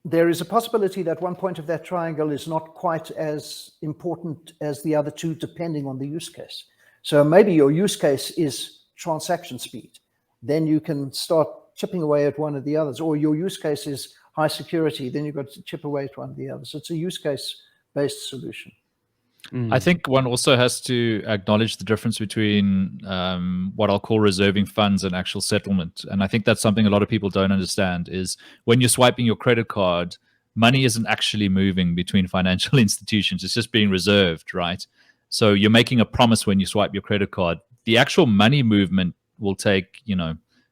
Speaker 3: There is a possibility that one point of that triangle is not quite as important as the other two, depending on the use case. So maybe your use case is transaction speed. Then you can start chipping away at one of the others. Or your use case is high security. Then you've got to chip away at one of the others. So it's a use case-based solution.
Speaker 1: I think one also has to acknowledge the difference between what I'll call reserving funds and actual settlement. And I think that's something a lot of people don't understand is when you're swiping your credit card, money isn't actually moving between financial institutions. It's just being reserved, right? So you're making a promise when you swipe your credit card. The actual money movement will take,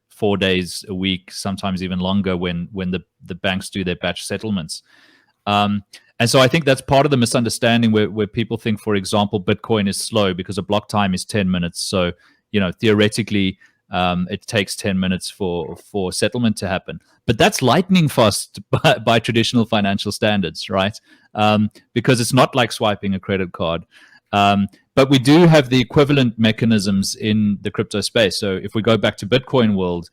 Speaker 1: 4 days a week, sometimes even longer when the banks do their batch settlements. And so I think that's part of the misunderstanding where people think, for example, Bitcoin is slow because a block time is 10 minutes. So, theoretically, it takes 10 minutes for settlement to happen. But that's lightning fast by traditional financial standards, right? Because it's not like swiping a credit card. But we do have the equivalent mechanisms in the crypto space. So if we go back to Bitcoin world,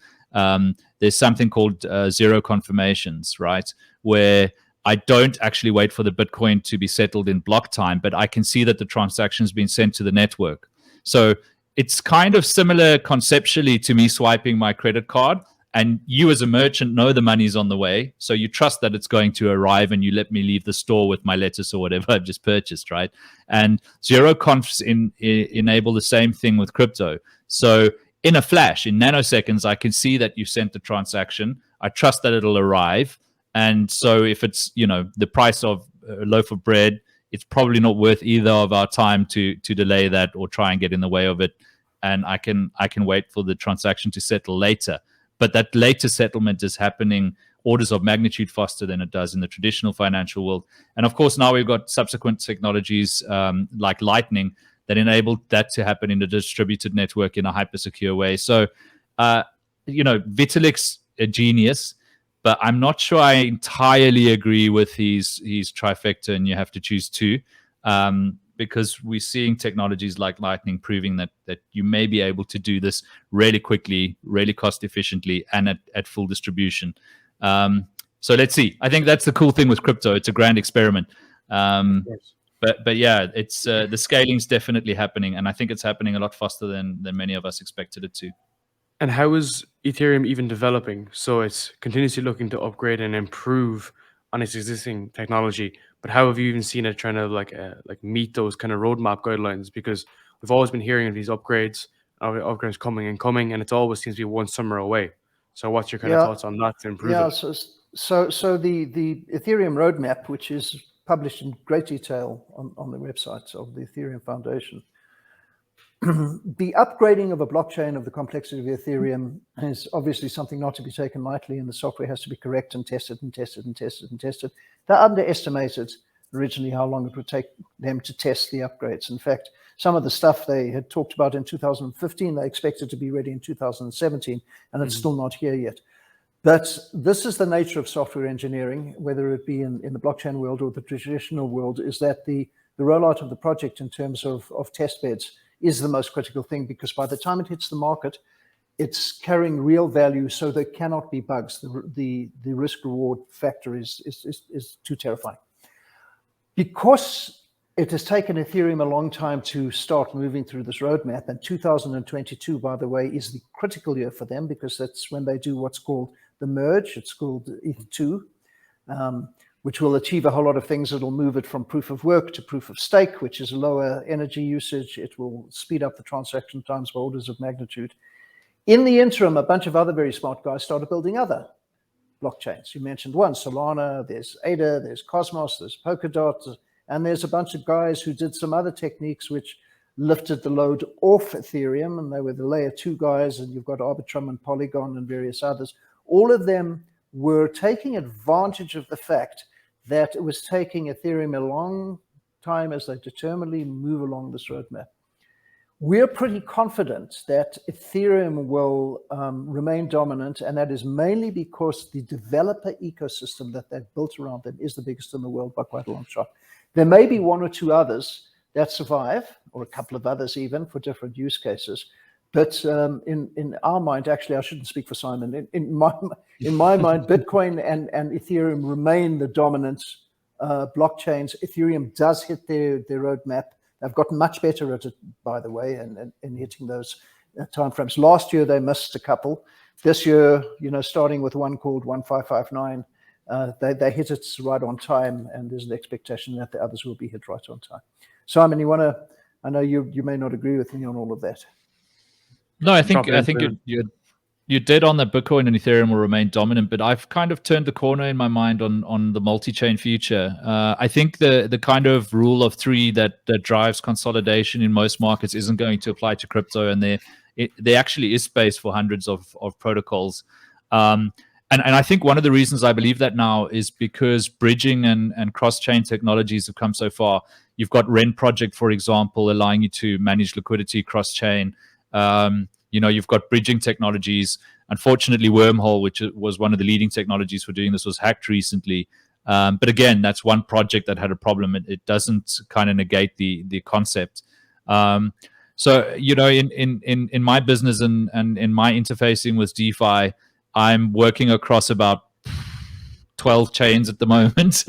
Speaker 1: there's something called zero confirmations, right? Where I don't actually wait for the Bitcoin to be settled in block time, but I can see that the transaction has been sent to the network. So it's kind of similar conceptually to me swiping my credit card, and you as a merchant know the money's on the way. So you trust that it's going to arrive and you let me leave the store with my lettuce or whatever I've just purchased, right? And zero confs enable the same thing with crypto. So in a flash, in nanoseconds, I can see that you sent the transaction. I trust that it'll arrive. And so if it's, the price of a loaf of bread, it's probably not worth either of our time to delay that or try and get in the way of it. And I can wait for the transaction to settle later. But that later settlement is happening orders of magnitude faster than it does in the traditional financial world. And of course, now we've got subsequent technologies like Lightning that enable that to happen in a distributed network in a hyper-secure way. So, Vitalik's a genius. But I'm not sure I entirely agree with his trifecta, and you have to choose two, because we're seeing technologies like Lightning proving that you may be able to do this really quickly, really cost efficiently, and at full distribution. So let's see. I think that's the cool thing with crypto. It's a grand experiment. But yeah, it's the scaling's definitely happening, and I think it's happening a lot faster than many of us expected it to.
Speaker 2: And how is Ethereum even developing? So it's continuously looking to upgrade and improve on its existing technology. But how have you even seen it trying to like meet those kind of roadmap guidelines? Because we've always been hearing of these upgrades coming, and it always seems to be one summer away. So what's your kind of thoughts on that to improve it?
Speaker 3: So the Ethereum roadmap, which is published in great detail on the website of the Ethereum Foundation, the upgrading of a blockchain of the complexity of Ethereum is obviously something not to be taken lightly, and the software has to be correct and tested and tested and tested and tested. They underestimated originally how long it would take them to test the upgrades. In fact, some of the stuff they had talked about in 2015, they expected to be ready in 2017, and it's still not here yet. But this is the nature of software engineering, whether it be in the blockchain world or the traditional world, is that the rollout of the project in terms of test beds is the most critical thing, because by the time it hits the market, it's carrying real value, so there cannot be bugs. The risk-reward factor is too terrifying. Because it has taken Ethereum a long time to start moving through this roadmap, and 2022, by the way, is the critical year for them, because that's when they do what's called the merge. It's called ETH2, which will achieve a whole lot of things. It'll move it from proof of work to proof of stake, which is lower energy usage. It will speed up the transaction times by orders of magnitude. In the interim, a bunch of other very smart guys started building other blockchains. You mentioned one, Solana, there's ADA, there's Cosmos, there's Polkadot, and there's a bunch of guys who did some other techniques which lifted the load off Ethereum, and they were the layer 2 guys, and you've got Arbitrum and Polygon and various others. All of them were taking advantage of the fact that it was taking Ethereum a long time as they determinedly move along this roadmap. We're pretty confident that Ethereum will remain dominant, and that is mainly because the developer ecosystem that they've built around them is the biggest in the world by quite a long shot. There may be one or two others that survive, or a couple of others even, for different use cases. But in our mind, actually, I shouldn't speak for Simon. In my mind, Bitcoin and Ethereum remain the dominant blockchains. Ethereum does hit their roadmap. They've gotten much better at it, by the way, in hitting those timeframes. Last year, they missed a couple. This year, starting with one called 1559, they hit it right on time, and there's an expectation that the others will be hit right on time. Simon, I know you may not agree with me on all of that.
Speaker 1: No, I think you're dead on that. Bitcoin and Ethereum will remain dominant, but I've kind of turned the corner in my mind on the multi-chain future. I think the kind of rule of three that drives consolidation in most markets isn't going to apply to crypto, and there actually is space for hundreds of protocols. And I think one of the reasons I believe that now is because bridging and cross-chain technologies have come so far. You've got Ren Project, for example, allowing you to manage liquidity cross-chain. You've got bridging technologies. Unfortunately, Wormhole, which was one of the leading technologies for doing this, was hacked recently. But again, that's one project that had a problem. It doesn't kind of negate the concept. So, in my business and in my interfacing with DeFi, I'm working across about 12 chains at the moment.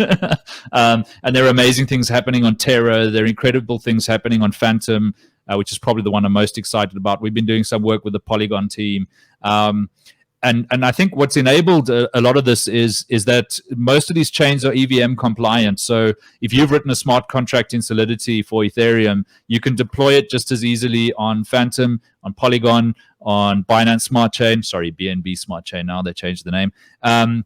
Speaker 1: And there are amazing things happening on Terra. There are incredible things happening on Phantom, which is probably the one I'm most excited about. We've been doing some work with the Polygon team. And I think what's enabled a lot of this is that most of these chains are EVM compliant. So if you've written a smart contract in Solidity for Ethereum, you can deploy it just as easily on Phantom, on Polygon, on Binance Smart Chain. Sorry, BNB Smart Chain now, they changed the name. On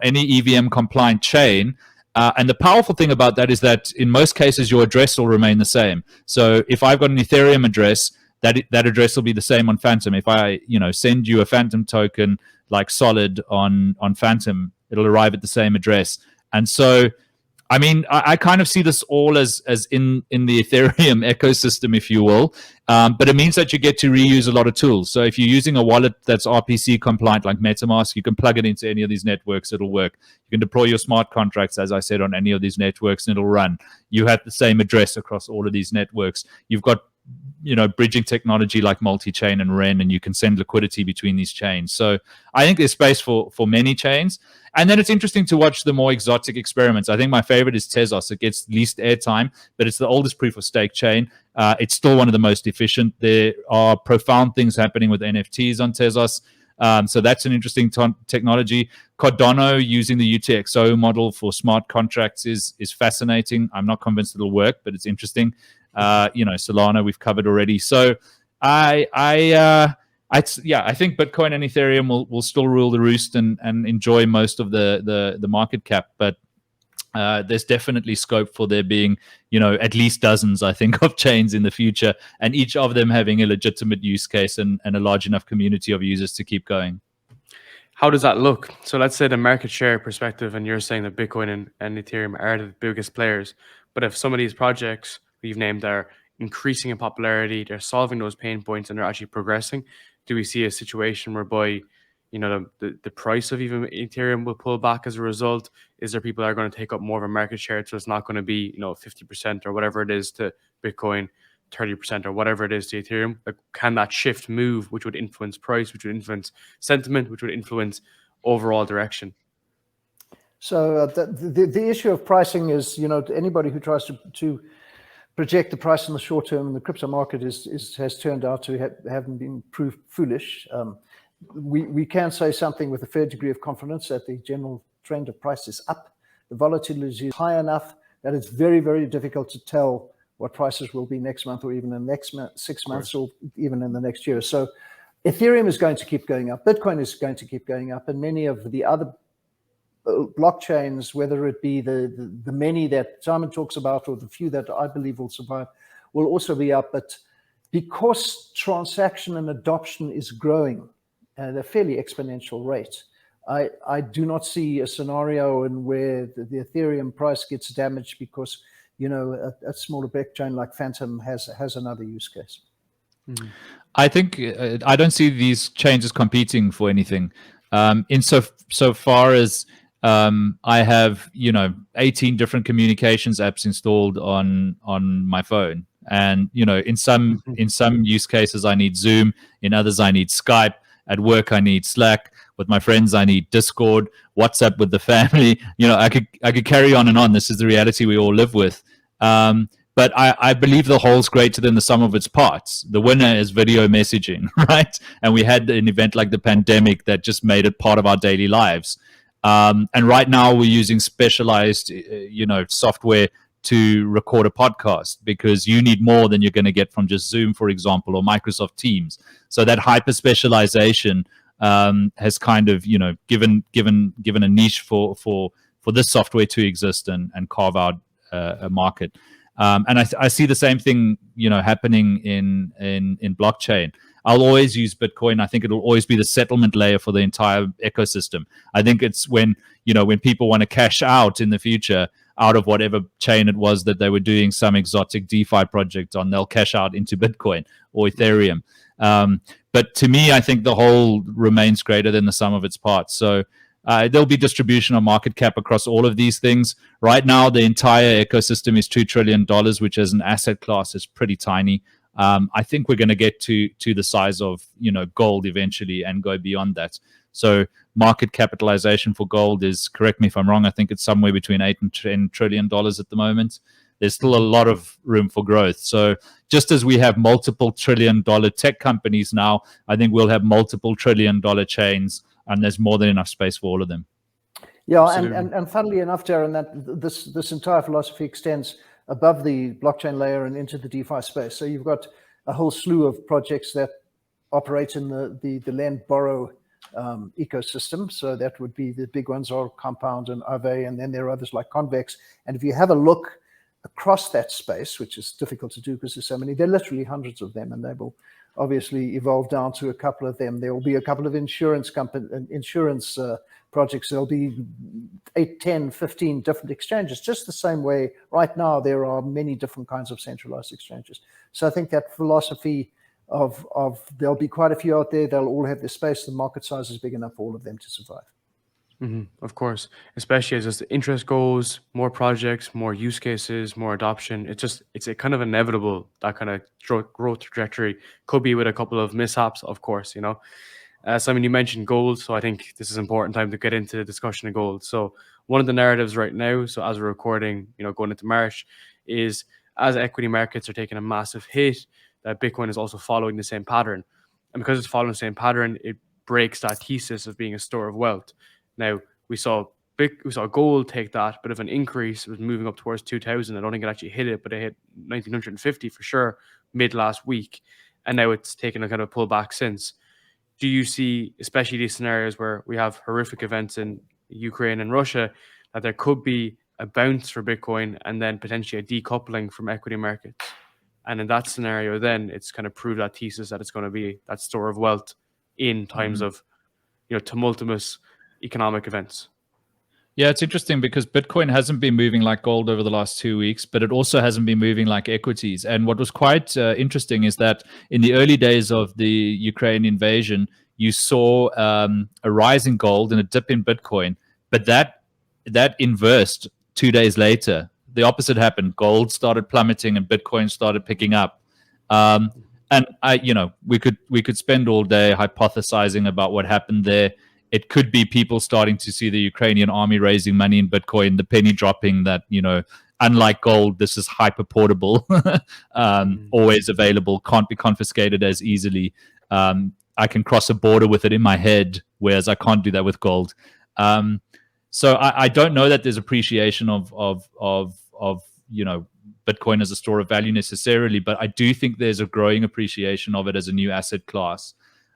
Speaker 1: any EVM compliant chain. And the powerful thing about that is that in most cases, your address will remain the same. So if I've got an Ethereum address, that address will be the same on Phantom. If I, send you a Phantom token like Solid on Phantom, it'll arrive at the same address. And so, I kind of see this all as in the Ethereum ecosystem, if you will. But it means that you get to reuse a lot of tools. So if you're using a wallet that's RPC compliant like MetaMask, you can plug it into any of these networks. It'll work. You can deploy your smart contracts, as I said, on any of these networks, and it'll run. You have the same address across all of these networks. You've got bridging technology like multi-chain and Ren, and you can send liquidity between these chains. So I think there's space for many chains. And then it's interesting to watch the more exotic experiments. I think my favorite is Tezos. It gets least airtime, but it's the oldest proof of stake chain. It's still one of the most efficient. There are profound things happening with NFTs on Tezos. So that's an interesting technology. Cardano using the UTXO model for smart contracts is fascinating. I'm not convinced it'll work, but it's interesting. Solana we've covered already. So I think Bitcoin and Ethereum will still rule the roost and enjoy most of the market cap, but there's definitely scope for there being at least dozens, I think, of chains in the future, and each of them having a legitimate use case and a large enough community of users to keep going.
Speaker 2: How does that look? So let's say the market share perspective, and you're saying that Bitcoin and Ethereum are the biggest players, but if some of these projects we've named are increasing in popularity, they're solving those pain points, and they're actually progressing, do we see a situation whereby the price of even Ethereum will pull back as a result? Is there people that are going to take up more of a market share, so it's not going to be 50% or whatever it is to Bitcoin, 30% or whatever it is to Ethereum? Like, can that shift move, which would influence price, which would influence sentiment, which would influence overall direction?
Speaker 3: So the issue of pricing is, anybody who tries to project the price in the short term in the crypto market has turned out to haven't been proved foolish. We can say something with a fair degree of confidence that the general trend of price is up. The volatility is high enough that it's very, very difficult to tell what prices will be next month or even in the next 6 months or even in the next year. So Ethereum is going to keep going up. Bitcoin is going to keep going up. And many of the other blockchains, whether it be the many that Simon talks about or the few that I believe will survive, will also be up. But because transaction and adoption is growing at a fairly exponential rate, I do not see a scenario in where the Ethereum price gets damaged because a smaller blockchain like Phantom has another use case.
Speaker 2: Mm-hmm.
Speaker 1: I think I don't see these changes competing for anything. So far as I have 18 different communications apps installed on my phone, and in some use cases I need Zoom, in others I need Skype, at work I need Slack, with my friends I need Discord, WhatsApp with the family. I could carry on and on. This is the reality we all live with. But I believe the whole's greater than the sum of its parts. The winner is video messaging, right? And we had an event like the pandemic that just made it part of our daily lives. And right now we're using specialized, software to record a podcast because you need more than you're going to get from just Zoom, for example, or Microsoft Teams. So that hyper specialization has kind of, given a niche for this software to exist and carve out a market. And I see the same thing, happening in blockchain. I'll always use Bitcoin. I think it'll always be the settlement layer for the entire ecosystem. I think it's when people want to cash out in the future out of whatever chain it was that they were doing some exotic DeFi project on, they'll cash out into Bitcoin or Ethereum. But to me, I think the whole remains greater than the sum of its parts. So there'll be distribution of market cap across all of these things. Right now, the entire ecosystem is $2 trillion, which as an asset class is pretty tiny. I think we're going to get to the size of gold eventually and go beyond that. So market capitalization for gold is, correct me if I'm wrong, I think it's somewhere between $8 and $10 trillion at the moment. There's still a lot of room for growth. So just as we have multiple $1 trillion tech companies now, I think we'll have multiple $1 trillion chains, and there's more than enough space for all of them.
Speaker 3: Yeah, and funnily enough, Darren, that this entire philosophy extends above the blockchain layer and into the DeFi space. So you've got a whole slew of projects that operate in the lend borrow ecosystem. So that would be the big ones are Compound and Aave, and then there are others like Convex. And if you have a look across that space, which is difficult to do because there's so many, there are literally hundreds of them, and they will obviously evolve down to a couple of them. There will be a couple of insurance projects. There'll be 8, 10, 15 different exchanges, just the same way right now there are many different kinds of centralized exchanges. So I think that philosophy of there'll be quite a few out there, they'll all have their space, the market size is big enough for all of them to survive.
Speaker 2: Mm-hmm. Of course, especially as the interest goes, more projects, more use cases, more adoption. It's a kind of inevitable, that kind of growth trajectory. Could be with a couple of mishaps, of course, Simon, you mentioned gold, so I think this is an important time to get into the discussion of gold. So one of the narratives right now, so as we're recording, going into March, is as equity markets are taking a massive hit, that Bitcoin is also following the same pattern. And because it's following the same pattern, it breaks that thesis of being a store of wealth. Now, we saw gold take that bit of an increase. It was moving up towards 2,000. I don't think it actually hit it, but it hit 1,950 for sure mid last week. And now it's taken a kind of pullback since. Do you see, especially these scenarios where we have horrific events in Ukraine and Russia, that there could be a bounce for Bitcoin and then potentially a decoupling from equity markets? And in that scenario, then it's kind of proved that thesis that it's going to be that store of wealth in times of tumultuous economic events.
Speaker 1: Yeah, it's interesting because Bitcoin hasn't been moving like gold over the last 2 weeks, but it also hasn't been moving like equities. And what was quite interesting is that in the early days of the Ukraine invasion, you saw a rise in gold and a dip in Bitcoin, but that inversed 2 days later. The opposite happened. Gold started plummeting and Bitcoin started picking up. And we could spend all day hypothesizing about what happened there. it could be people starting to see the Ukrainian army raising money in Bitcoin, the penny dropping that, unlike gold, this is hyper portable, always available, can't be confiscated as easily. I can cross a border with it in my head, whereas I can't do that with gold. So I don't know that there's appreciation of Bitcoin as a store of value necessarily, but I do think there's a growing appreciation of it as a new asset class.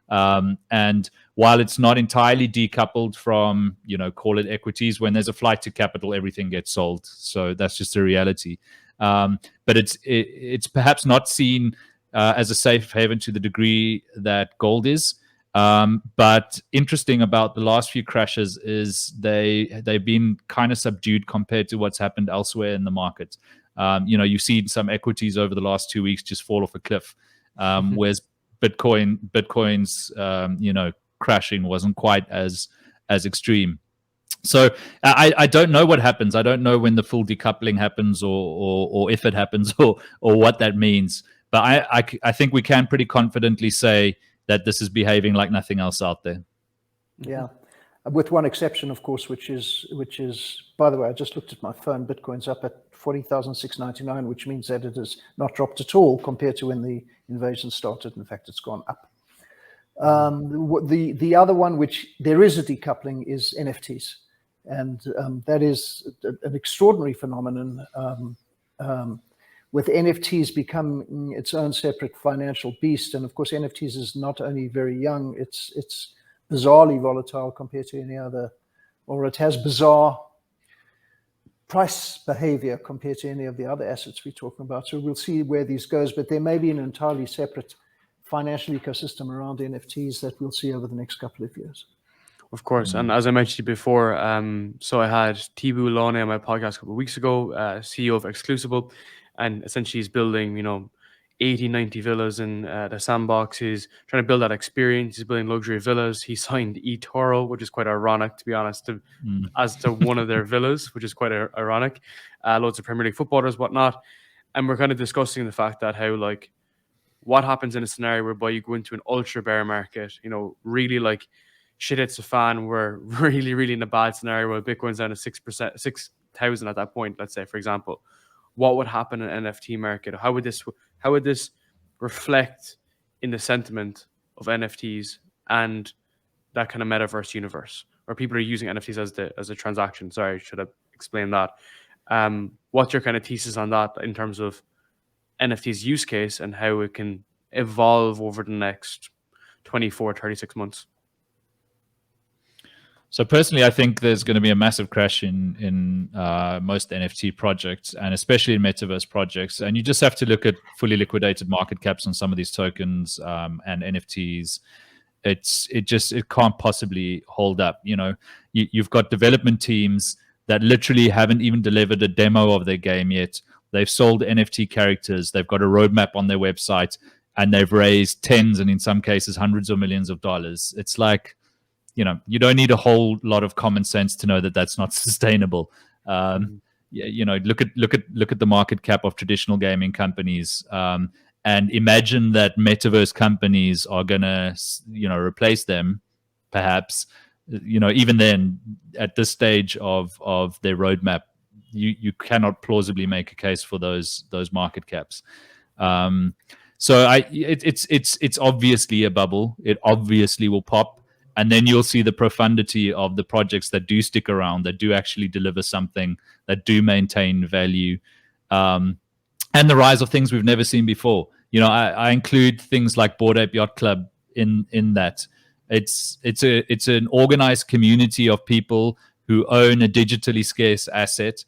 Speaker 1: And while it's not entirely decoupled from, call it equities, when there's a flight to capital, everything gets sold. So that's just a reality. But it's perhaps not seen as a safe haven to the degree that gold is. But interesting about the last few crashes is they've been kind of subdued compared to what's happened elsewhere in the market. You've seen some equities over the last 2 weeks just fall off a cliff, whereas Bitcoin's crashing wasn't quite as extreme. So I don't know what happens. I don't know when the full decoupling happens, or if it happens, or what that means. But I think we can pretty confidently say that this is behaving like nothing else out there.
Speaker 3: Yeah, with one exception, of course, which is, by the way, I just looked at my phone. Bitcoin's up at 40,699, which means that it has not dropped at all compared to when the invasion started. In fact, it's gone up. The other one, which there is a decoupling, is NFTs, and that is an extraordinary phenomenon. With NFTs becoming its own separate financial beast, and of course NFTs is not only very young, it's bizarrely volatile compared to any other, or it has bizarre price behavior compared to any of the other assets we're talking about. So we'll see where this goes, but there may be an entirely separate financial ecosystem around NFTs that we'll see over the next couple of years.
Speaker 2: Of course, and as I mentioned before, so I had Thibaut Launay on my podcast a couple of weeks ago, CEO of Exclusible, and essentially he's building, 80, 90 villas in the sandbox. He's trying to build that experience. He's building luxury villas. He signed eToro, which is quite ironic, to be honest, as to one of their villas, which is quite ironic. Loads of Premier League footballers, whatnot. And we're kind of discussing the fact that how, what happens in a scenario whereby you go into an ultra bear market, really shit hits the fan. We're really, really in a bad scenario where Bitcoin's down to 6%, 6,000 at that point, let's say, for example. What would happen in an NFT market? How would this reflect in the sentiment of NFTs and that kind of metaverse universe where people are using NFTs as a transaction? Sorry, should have explained that. What's your kind of thesis on that in terms of NFTs use case and how it can evolve over the next 24, 36 months?
Speaker 1: So personally, I think there's going to be a massive crash in most NFT projects, and especially in metaverse projects. And you just have to look at fully liquidated market caps on some of these tokens and NFTs. It can't possibly hold up. You've got development teams that literally haven't even delivered a demo of their game yet. They've sold NFT characters. They've got a roadmap on their website, and they've raised tens and in some cases hundreds of millions of dollars. It's like, you don't need a whole lot of common sense to know that that's not sustainable. Look at the market cap of traditional gaming companies, and imagine that metaverse companies are gonna, replace them, perhaps. Even then, at this stage of their roadmap, you cannot plausibly make a case for those market caps. So it's obviously a bubble. It obviously will pop. And then you'll see the profundity of the projects that do stick around, that do actually deliver something, that do maintain value, and the rise of things we've never seen before. I include things like Bored Ape Yacht Club in that. It's an organized community of people who own a digitally scarce asset.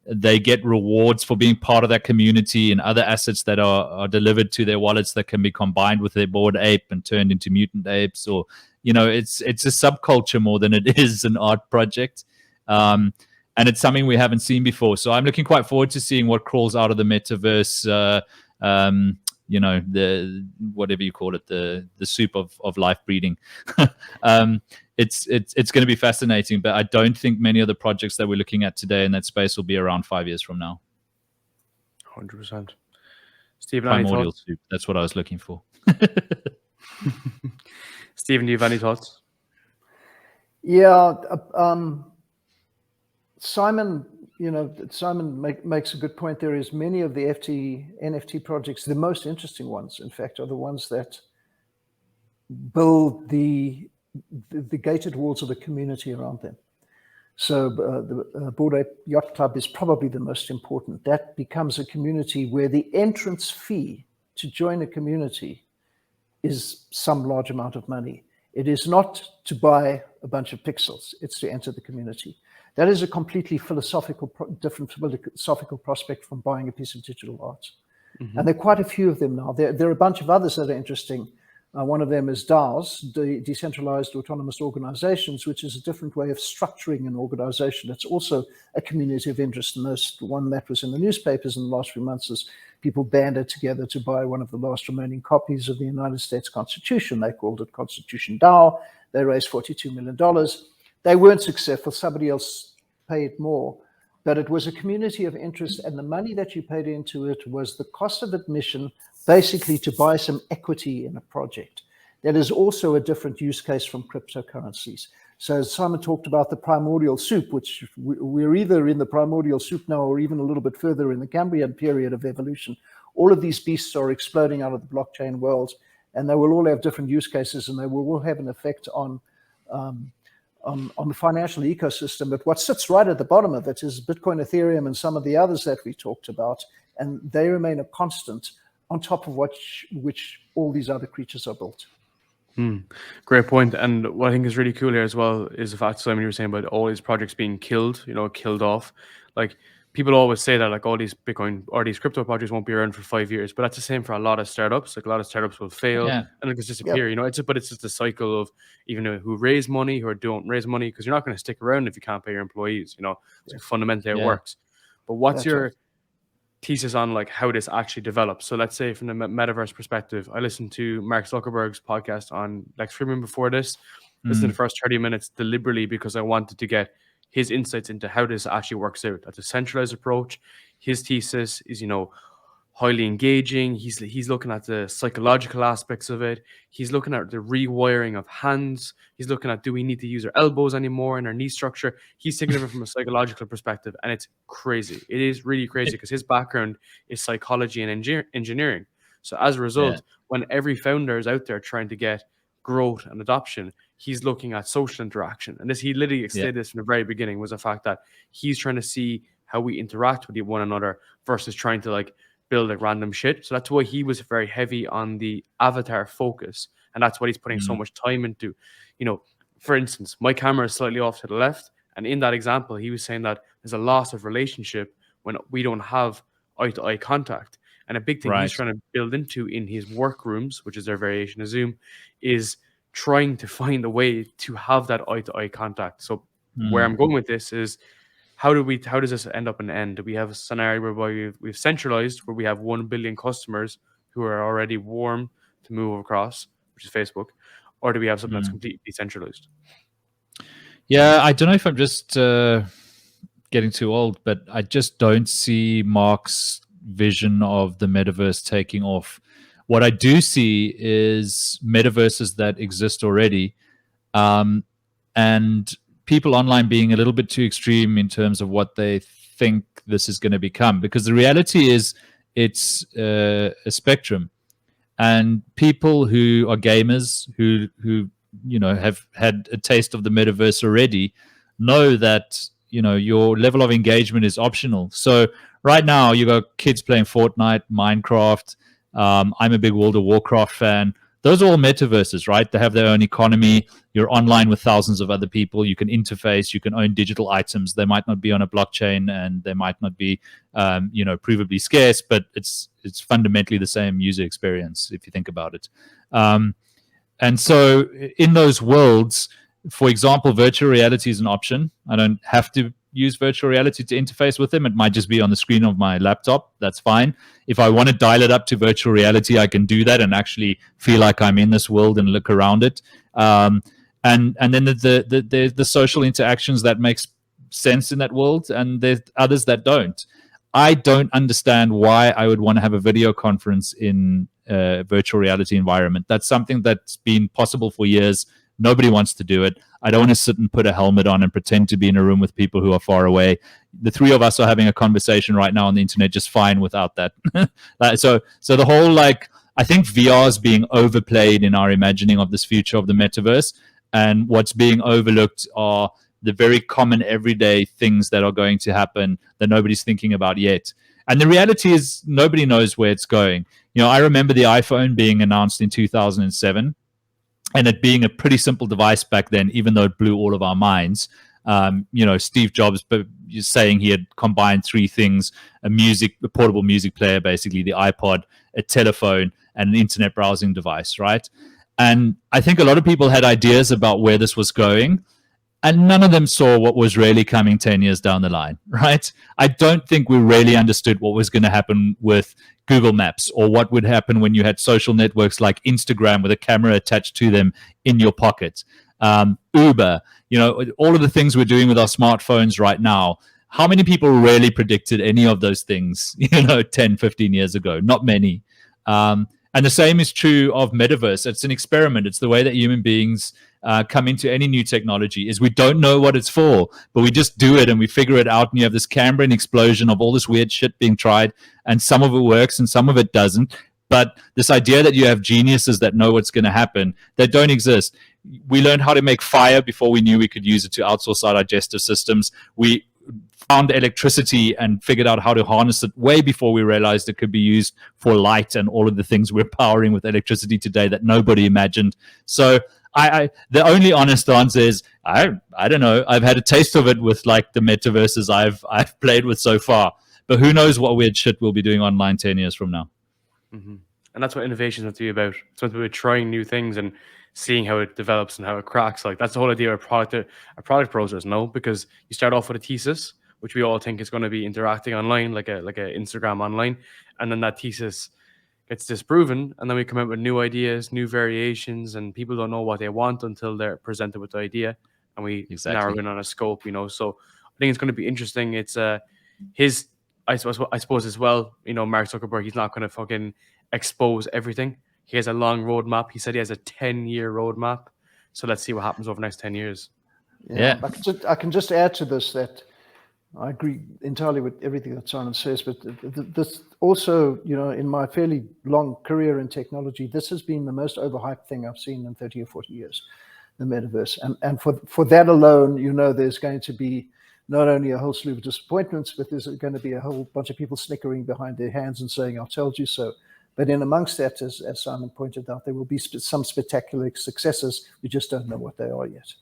Speaker 1: They get rewards for being part of that community and other assets that are delivered to their wallets that can be combined with their Bored Ape and turned into mutant apes. Or, it's a subculture more than it is an art project. And it's something we haven't seen before. So I'm looking quite forward to seeing what crawls out of the metaverse, the whatever you call it, the soup of life breeding. It's going to be fascinating, but I don't think many of the projects that we're looking at today in that space will be around 5 years from now.
Speaker 2: 100%. Stephen,
Speaker 1: primordial soup. That's what I was looking for.
Speaker 2: Stephen, do you have any thoughts?
Speaker 3: Yeah, Simon, makes a good point. There is many of the NFT projects. The most interesting ones, in fact, are the ones that build the gated walls of the community around them. So the Bored Ape Yacht Club is probably the most important. That becomes a community where the entrance fee to join a community is some large amount of money. It is not to buy a bunch of pixels, it's to enter the community. That is a completely different philosophical prospect from buying a piece of digital art. Mm-hmm. And there are quite a few of them now. There are a bunch of others that are interesting. One of them is DAOs, Decentralized Autonomous Organizations, which is a different way of structuring an organization. It's also a community of interest. And the one that was in the newspapers in the last few months is people banded together to buy one of the last remaining copies of the United States Constitution. They called it Constitution DAO. They raised $42 million. They weren't successful. Somebody else paid more. But it was a community of interest, and the money that you paid into it was the cost of admission, basically to buy some equity in a project. That is also a different use case from cryptocurrencies. So as Simon talked about the primordial soup, which we're either in the primordial soup now or even a little bit further in the Cambrian period of evolution. All of these beasts are exploding out of the blockchain world, and they will all have different use cases, and they will all have an effect on the financial ecosystem. But what sits right at the bottom of it is Bitcoin, Ethereum, and some of the others that we talked about, and they remain a constant on top of which all these other creatures are built.
Speaker 2: Great point. And what I think is really cool here as well is the fact, Simon, you were saying about all these projects being killed off. Like, people always say that like all these Bitcoin or these crypto projects won't be around for 5 years, but that's the same for a lot of startups. Like, a lot of startups will fail and it'll just disappear. Yep. It's just a cycle of even who raise money, who don't raise money, because you're not going to stick around if you can't pay your employees. It's like fundamentally it works. But what's your thesis on like how this actually develops? So let's say from the metaverse perspective, I listened to Mark Zuckerberg's podcast on Lex Fridman before this. Listened to the first 30 minutes deliberately because I wanted to get his insights into how this actually works out. That's a centralized approach. His thesis is, highly engaging. He's looking at the psychological aspects of it. He's looking at the rewiring of hands. He's looking at, do we need to use our elbows anymore in our knee structure? He's taking it from a psychological perspective, and it's crazy. It is really crazy because his background is psychology and engineering. So as a result, when every founder is out there trying to get growth and adoption, he's looking at social interaction. And he literally stated this from the very beginning, was the fact that he's trying to see how we interact with one another versus trying to like build like random shit. So that's why he was very heavy on the avatar focus. And that's what he's putting so much time into. For instance, my camera is slightly off to the left. And in that example, he was saying that there's a loss of relationship when we don't have eye-to-eye contact. And a big thing he's trying to build into in his workrooms, which is their variation of Zoom, is trying to find a way to have that eye-to-eye contact. So where I'm going with this is, how does this end up in the end? Do we have a scenario whereby we've centralized, where we have 1 billion customers who are already warm to move across, which is Facebook, or do we have something that's completely decentralized?
Speaker 1: Yeah, I don't know if I'm just getting too old, but I just don't see Mark's vision of the metaverse taking off. What I do see is metaverses that exist already, and people online being a little bit too extreme in terms of what they think this is going to become. Because the reality is, it's a spectrum, and people who are gamers who have had a taste of the metaverse already know that your level of engagement is optional. So right now, you got kids playing Fortnite, Minecraft. I'm a big World of Warcraft fan. Those are all metaverses, right? They have their own economy. You're online with thousands of other people. You can interface. You can own digital items. They might not be on a blockchain, and they might not be, provably scarce, but it's fundamentally the same user experience if you think about it. And so in those worlds, for example, virtual reality is an option. I don't have to use virtual reality to interface with them. It might just be on the screen of my laptop. That's fine. If I want to dial it up to virtual reality, I can do that and actually feel like I'm in this world and look around it. And then the social interactions that makes sense in that world, and there's others that don't. I don't understand why I would want to have a video conference in a virtual reality environment. That's something that's been possible for years. Nobody wants to do it. I don't want to sit and put a helmet on and pretend to be in a room with people who are far away. The three of us are having a conversation right now on the internet just fine without that. So the whole, like, I think VR is being overplayed in our imagining of this future of the metaverse, and what's being overlooked are the very common everyday things that are going to happen that nobody's thinking about yet. And the reality is nobody knows where it's going. I remember the iPhone being announced in 2007 and it being a pretty simple device back then, even though it blew all of our minds. Steve Jobs saying he had combined three things: a portable music player, basically the iPod, a telephone, and an internet browsing device, right? And I think a lot of people had ideas about where this was going, and none of them saw what was really coming 10 years down the line, right? I don't think we really understood what was going to happen with Google Maps, or what would happen when you had social networks like Instagram with a camera attached to them in your pocket. Uber, all of the things we're doing with our smartphones right now. How many people really predicted any of those things, 10, 15 years ago? Not many. And the same is true of metaverse. It's an experiment. It's the way that human beings come into any new technology, is we don't know what it's for, but we just do it and we figure it out. And you have this Cambrian explosion of all this weird shit being tried, and some of it works and some of it doesn't. But this idea that you have geniuses that know what's going to happen, that don't exist. We learned how to make fire before we knew we could use it to outsource our digestive systems. We found electricity and figured out how to harness it way before we realized it could be used for light and all of the things we're powering with electricity today that nobody imagined. So the only honest answer is I don't know. I've had a taste of it with like the metaverses I've played with so far, but who knows what weird shit we'll be doing online 10 years from now.
Speaker 2: Mm-hmm. And that's what innovation is to be about. It's meant to be trying new things and seeing how it develops and how it cracks. Like, that's the whole idea of a product process, no? Because you start off with a thesis, which we all think is going to be interacting online, like a Instagram online, and then that thesis gets disproven, and then we come out with new ideas, new variations, and people don't know what they want until they're presented with the idea, and we narrow in on a scope, So I think it's going to be interesting. It's I suppose as well, Mark Zuckerberg, he's not going to fucking expose everything. He has a long roadmap. He said he has a 10-year roadmap. So let's see what happens over the next 10 years.
Speaker 3: Yeah. I can just add to this that I agree entirely with everything that Simon says, but this also, in my fairly long career in technology, this has been the most overhyped thing I've seen in 30 or 40 years, the metaverse. And for that alone, there's going to be not only a whole slew of disappointments, but there's going to be a whole bunch of people snickering behind their hands and saying, "I told you so." But in amongst that, as Simon pointed out, there will be some spectacular successes. We just don't know what they are yet.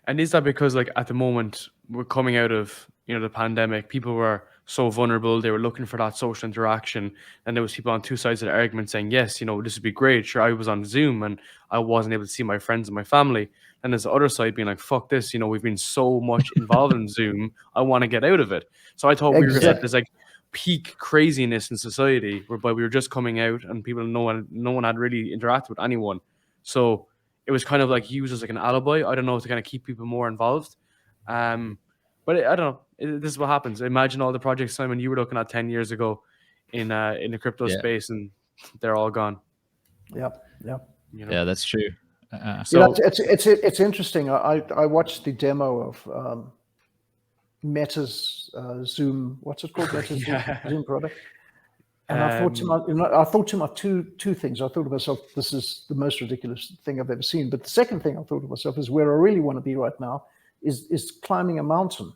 Speaker 2: And is that because, like, at the moment we're coming out of the pandemic, people were so vulnerable, they were looking for that social interaction, and there was people on two sides of the argument saying, yes, this would be great. Sure, I was on Zoom and I wasn't able to see my friends and my family. And there's the other side being like, fuck this, we've been so much involved in Zoom, I want to get out of it. So I thought we were at this like peak craziness in society whereby we were just coming out and people, no one had really interacted with anyone. So it was kind of like used as like an alibi, I don't know, to kind of keep people more involved. But I don't know. This is what happens. Imagine all the projects, Simon, you were looking at 10 years ago in the crypto space, and they're all gone.
Speaker 3: Yeah.
Speaker 1: Yeah, that's true.
Speaker 3: It's interesting. I watched the demo of Meta's Zoom. What's it called? Meta's Zoom product. And I thought to myself two things. I thought to myself, this is the most ridiculous thing I've ever seen. But the second thing I thought to myself is, where I really want to be right now is climbing a mountain,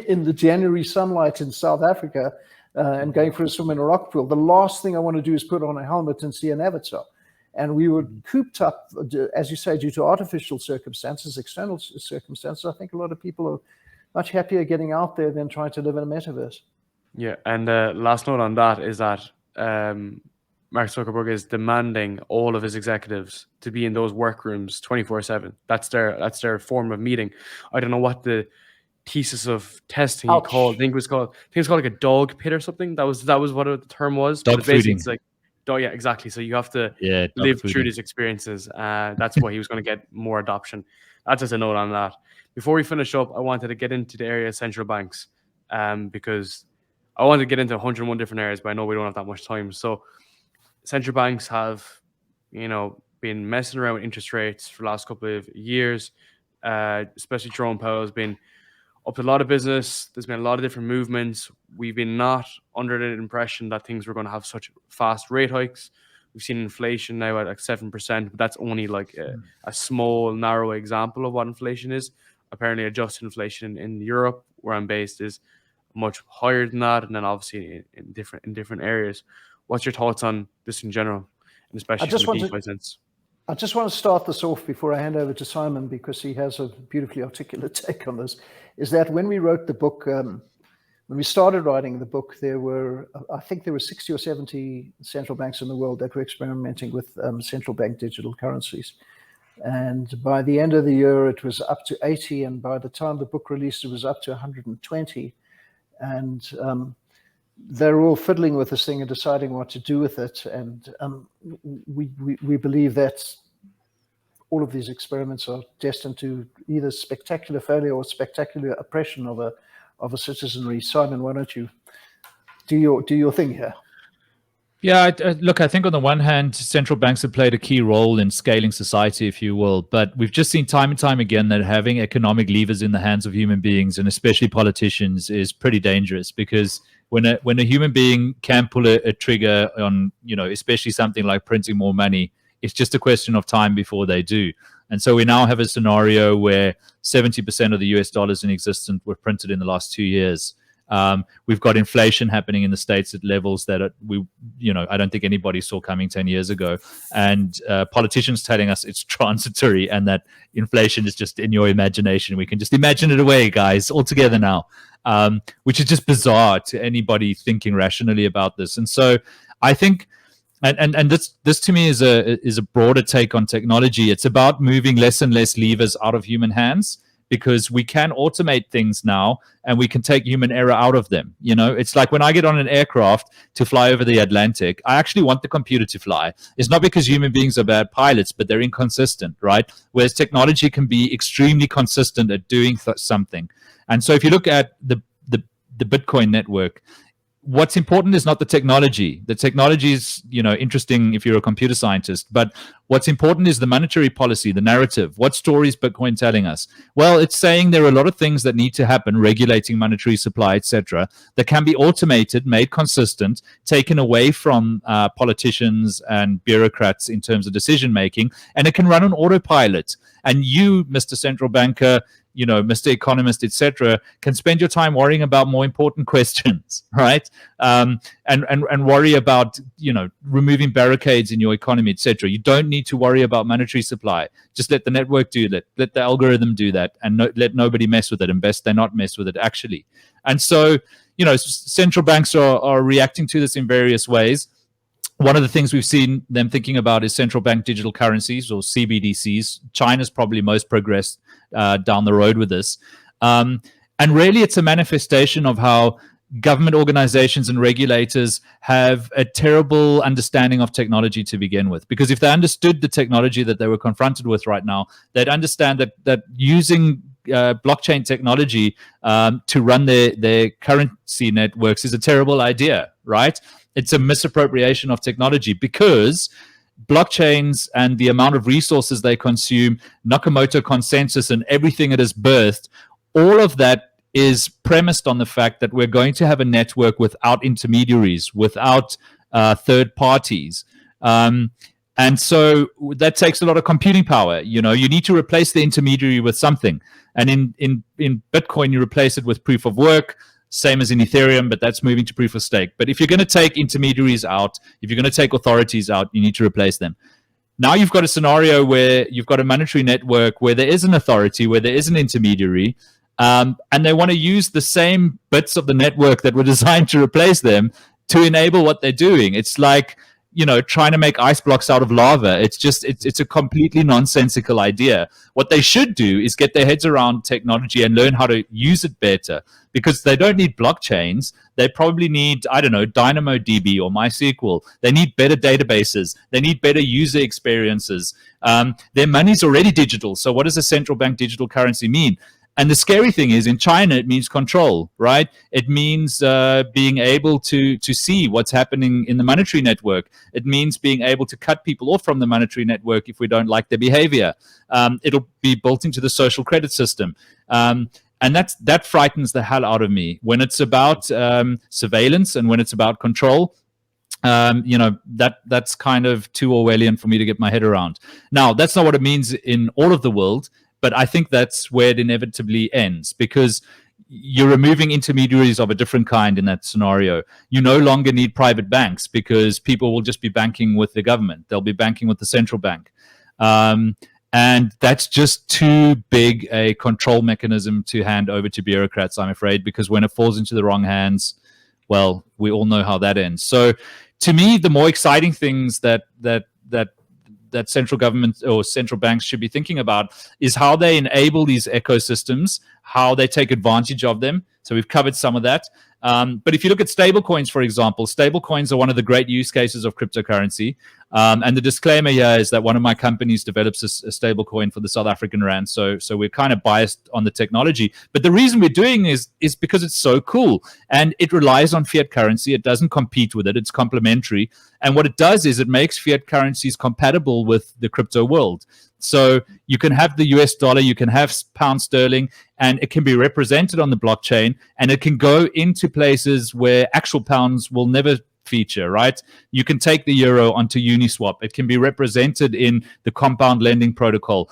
Speaker 3: in the January sunlight in South Africa, and going for a swim in a rock pool. The last thing I want to do is put on a helmet and see an avatar. And we were cooped up, as you say, due to artificial circumstances, external circumstances. I think a lot of people are much happier getting out there than trying to live in a metaverse. Yeah,
Speaker 2: and last note on that is that Mark Zuckerberg is demanding all of his executives to be in those workrooms 24/7. That's their form of meeting. I don't know what the thesis of testing he called. I think it was called like a dog pit or something. That was what the term was.
Speaker 1: Dog feeding.
Speaker 2: It's like, yeah, exactly. So you have to live through these experiences. That's why he was going to get more adoption. That's just a note on that. Before we finish up, I wanted to get into the area of central banks, because I wanted to get into 101 different areas, but I know we don't have that much time. So central banks have, been been messing around with interest rates for the last couple of years. Especially Jerome Powell has been up to a lot of business. There's been a lot of different movements. We've been not under the impression that things were going to have such fast rate hikes. We've seen inflation now at like 7%, but that's only like a small, narrow example of what inflation is. Apparently, adjusted inflation in Europe, where I'm based, is much higher than that, and then obviously in different areas. What's your thoughts on this in general, and especially from the DeFi sense?
Speaker 3: I just want to start this off before I hand over to Simon, because he has a beautifully articulate take on this, is that when we wrote the book, when we started writing the book, I think there were 60 or 70 central banks in the world that were experimenting with central bank digital currencies. And by the end of the year, it was up to 80. And by the time the book released, it was up to 120. And they're all fiddling with this thing and deciding what to do with it. And we believe that all of these experiments are destined to either spectacular failure or spectacular oppression of a citizenry. Simon, why don't you do your thing here?
Speaker 1: Yeah, look, I think on the one hand, central banks have played a key role in scaling society, if you will. But we've just seen time and time again that having economic levers in the hands of human beings, and especially politicians, is pretty dangerous, because when a human being can pull a trigger on, especially something like printing more money, it's just a question of time before they do. And so we now have a scenario where 70% of the US dollars in existence were printed in the last 2 years. We've got inflation happening in the States at levels that I don't think anybody saw coming 10 years ago. And politicians telling us it's transitory and that inflation is just in your imagination. We can just imagine it away, guys, altogether now, which is just bizarre to anybody thinking rationally about this. And so I think, and this to me is a broader take on technology. It's about moving less and less levers out of human hands, because we can automate things now and we can take human error out of them. It's like when I get on an aircraft to fly over the Atlantic, I actually want the computer to fly. It's not because human beings are bad pilots, but they're inconsistent, right? Whereas technology can be extremely consistent at doing something. And so if you look at the Bitcoin network, what's important is not the technology. The technology is, interesting if you're a computer scientist, but what's important is the monetary policy, the narrative. What story is Bitcoin telling us? Well, it's saying there are a lot of things that need to happen, regulating monetary supply, etc., that can be automated, made consistent, taken away from politicians and bureaucrats in terms of decision making, and it can run on autopilot. And you, Mr. Central Banker, Mr. Economist, etc., can spend your time worrying about more important questions, right? And worry about, removing barricades in your economy, etc. You don't need to worry about monetary supply. Just let the network do that. Let the algorithm do that, and let nobody mess with it. And best they not mess with it, actually. And so, central banks are reacting to this in various ways. One of the things we've seen them thinking about is central bank digital currencies, or CBDCs. China's probably most progressed down the road with this. And really, it's a manifestation of how government organizations and regulators have a terrible understanding of technology to begin with. Because if they understood the technology that they were confronted with right now, they'd understand that using blockchain technology to run their currency networks is a terrible idea, right? It's a misappropriation of technology, because blockchains and the amount of resources they consume, Nakamoto consensus and everything it has birthed, all of that is premised on the fact that we're going to have a network without intermediaries, without third parties. And so that takes a lot of computing power. You need to replace the intermediary with something. And in Bitcoin, you replace it with proof of work, same as in Ethereum, but that's moving to proof of stake. But if you're going to take intermediaries out, if you're going to take authorities out, you need to replace them. Now you've got a scenario where you've got a monetary network where there is an authority, where there is an intermediary, and they want to use the same bits of the network that were designed to replace them to enable what they're doing. It's like, trying to make ice blocks out of lava. It's a completely nonsensical idea. What they should do is get their heads around technology and learn how to use it better, because they don't need blockchains. They probably need, DynamoDB or MySQL. They need better databases. They need better user experiences. Their money's already digital. So what does a central bank digital currency mean? And the scary thing is, in China, it means control, right? It means being able to see what's happening in the monetary network. It means being able to cut people off from the monetary network if we don't like their behavior. It'll be built into the social credit system. And that frightens the hell out of me. When it's about surveillance and when it's about control, that's kind of too Orwellian for me to get my head around. Now, that's not what it means in all of the world, but I think that's where it inevitably ends, because you're removing intermediaries of a different kind in that scenario. You no longer need private banks because people will just be banking with the government. They'll be banking with the central bank. And that's just too big a control mechanism to hand over to bureaucrats, I'm afraid, because when it falls into the wrong hands, well, we all know how that ends. So to me, the more exciting things that central government or central banks should be thinking about is how they enable these ecosystems, how they take advantage of them. So we've covered some of that. But if you look at stablecoins, for example, stablecoins are one of the great use cases of cryptocurrency. And the disclaimer here is that one of my companies develops a stablecoin for the South African rand. So we're kind of biased on the technology. But the reason we're doing is because it's so cool. And it relies on fiat currency. It doesn't compete with it. It's complementary. And what it does is it makes fiat currencies compatible with the crypto world. So you can have the US dollar, you can have pound sterling, and it can be represented on the blockchain, and it can go into places where actual pounds will never feature, right? You can take the euro onto Uniswap. It can be represented in the compound lending protocol.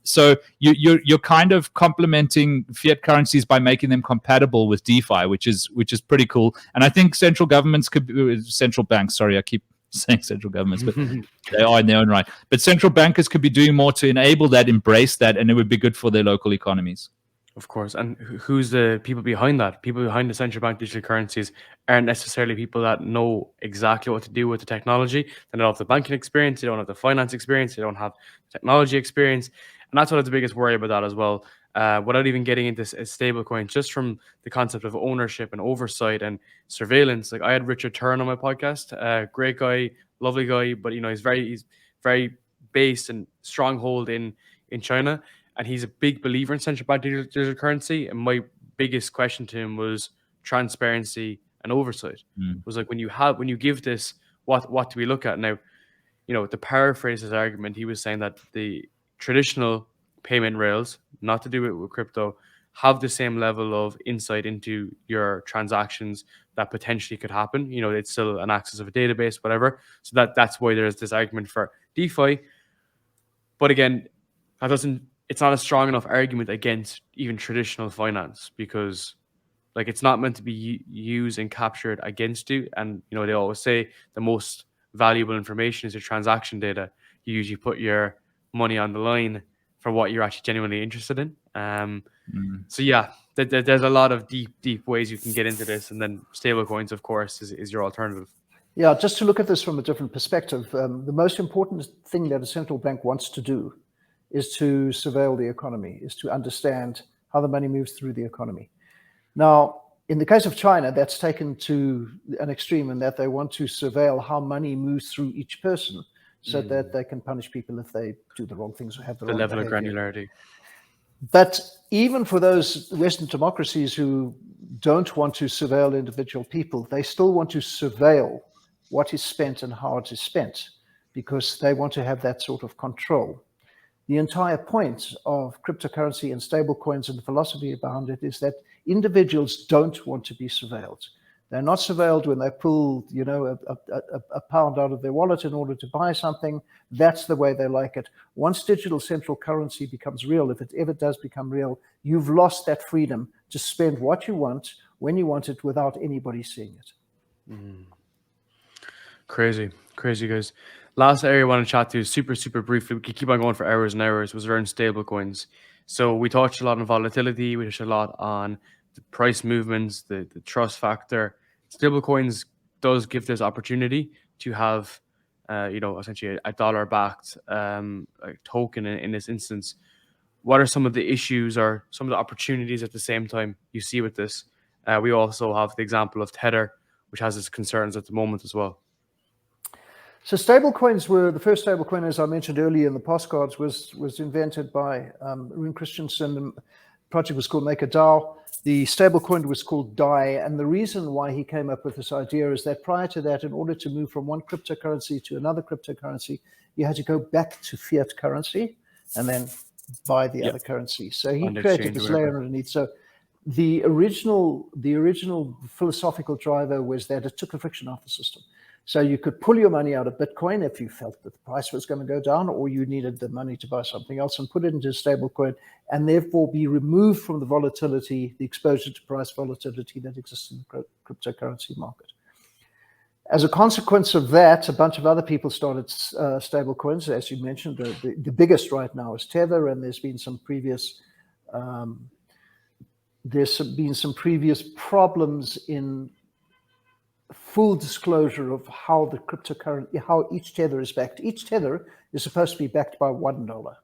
Speaker 1: So you're kind of complementing fiat currencies by making them compatible with DeFi, which is pretty cool. And I think central banks, sorry, I keep saying central governments, but they are in their own right. But central bankers could be doing more to enable that, embrace that, and it would be good for their local economies.
Speaker 2: Of course. And who's the people behind that? People behind the central bank digital currencies aren't necessarily people that know exactly what to do with the technology. They don't have the banking experience, they don't have the finance experience, they don't have technology experience. And that's one of the biggest worry about that as well. Without even getting into stable coins, just from the concept of ownership and oversight and surveillance. Like I had Richard Turn on my podcast, great guy, lovely guy, but he's very based and stronghold in China. And he's a big believer in central bank digital currency. And my biggest question to him was transparency and oversight. It was like, when you give this, what do we look at now? To paraphrase his argument, he was saying that the traditional payment rails, not to do it with crypto, have the same level of insight into your transactions that potentially could happen. It's still an access of a database, whatever. So that's why there's this argument for DeFi. But again, it's not a strong enough argument against even traditional finance, because it's not meant to be used and captured against you. And they always say the most valuable information is your transaction data. You usually put your money on the line for what you're actually genuinely interested in. So yeah, there's a lot of deep ways you can get into this, and then stablecoins, of course, is your alternative.
Speaker 3: Yeah, just to look at this from a different perspective, the most important thing that a central bank wants to do is to surveil the economy, is to understand how the money moves through the economy. Now, in the case of China, that's taken to an extreme in that they want to surveil how money moves through each person, so that they can punish people if they do the wrong things or have the wrong
Speaker 2: level
Speaker 3: behavior.
Speaker 2: of granularity.
Speaker 3: But even for those Western democracies who don't want to surveil individual people, they still want to surveil what is spent and how it is spent, because they want to have that sort of control. The entire point of cryptocurrency and stablecoins and the philosophy behind it is that individuals don't want to be surveilled. They're not surveilled when they pull, a pound out of their wallet in order to buy something. That's the way they like it. Once digital central currency becomes real, if it ever does become real, you've lost that freedom to spend what you want, when you want it, without anybody seeing it.
Speaker 2: Crazy, guys. Last area I want to chat to, super briefly, we could keep on going for hours and hours, was around stablecoins. So we touched a lot on volatility, we touched a lot on the price movements, the trust factor. Stablecoins does give this opportunity to have, essentially a dollar-backed token in this instance. What are some of the issues or some of the opportunities at the same time you see with this? We also have the example of Tether, which has its concerns at the moment as well.
Speaker 3: So stablecoins were, the first stablecoin, as I mentioned earlier in the postcards, was invented by Rune Christensen project was called MakerDAO. The stablecoin was called DAI, and the reason why he came up with this idea is that prior to that, in order to move from one cryptocurrency to another cryptocurrency, you had to go back to fiat currency and then buy the other currency. So he created this layer underneath. So the original philosophical driver was that it took the friction off the system. So you could pull your money out of Bitcoin if you felt that the price was going to go down, or you needed the money to buy something else, and put it into a stable coin, and therefore be removed from the volatility, the exposure to price volatility that exists in the cryptocurrency market. As a consequence of that, a bunch of other people started stable coins. As you mentioned, the biggest right now is Tether, and there's been some previous problems in full disclosure of how the cryptocurrency, how each Tether is backed. Each Tether is supposed to be backed by $1.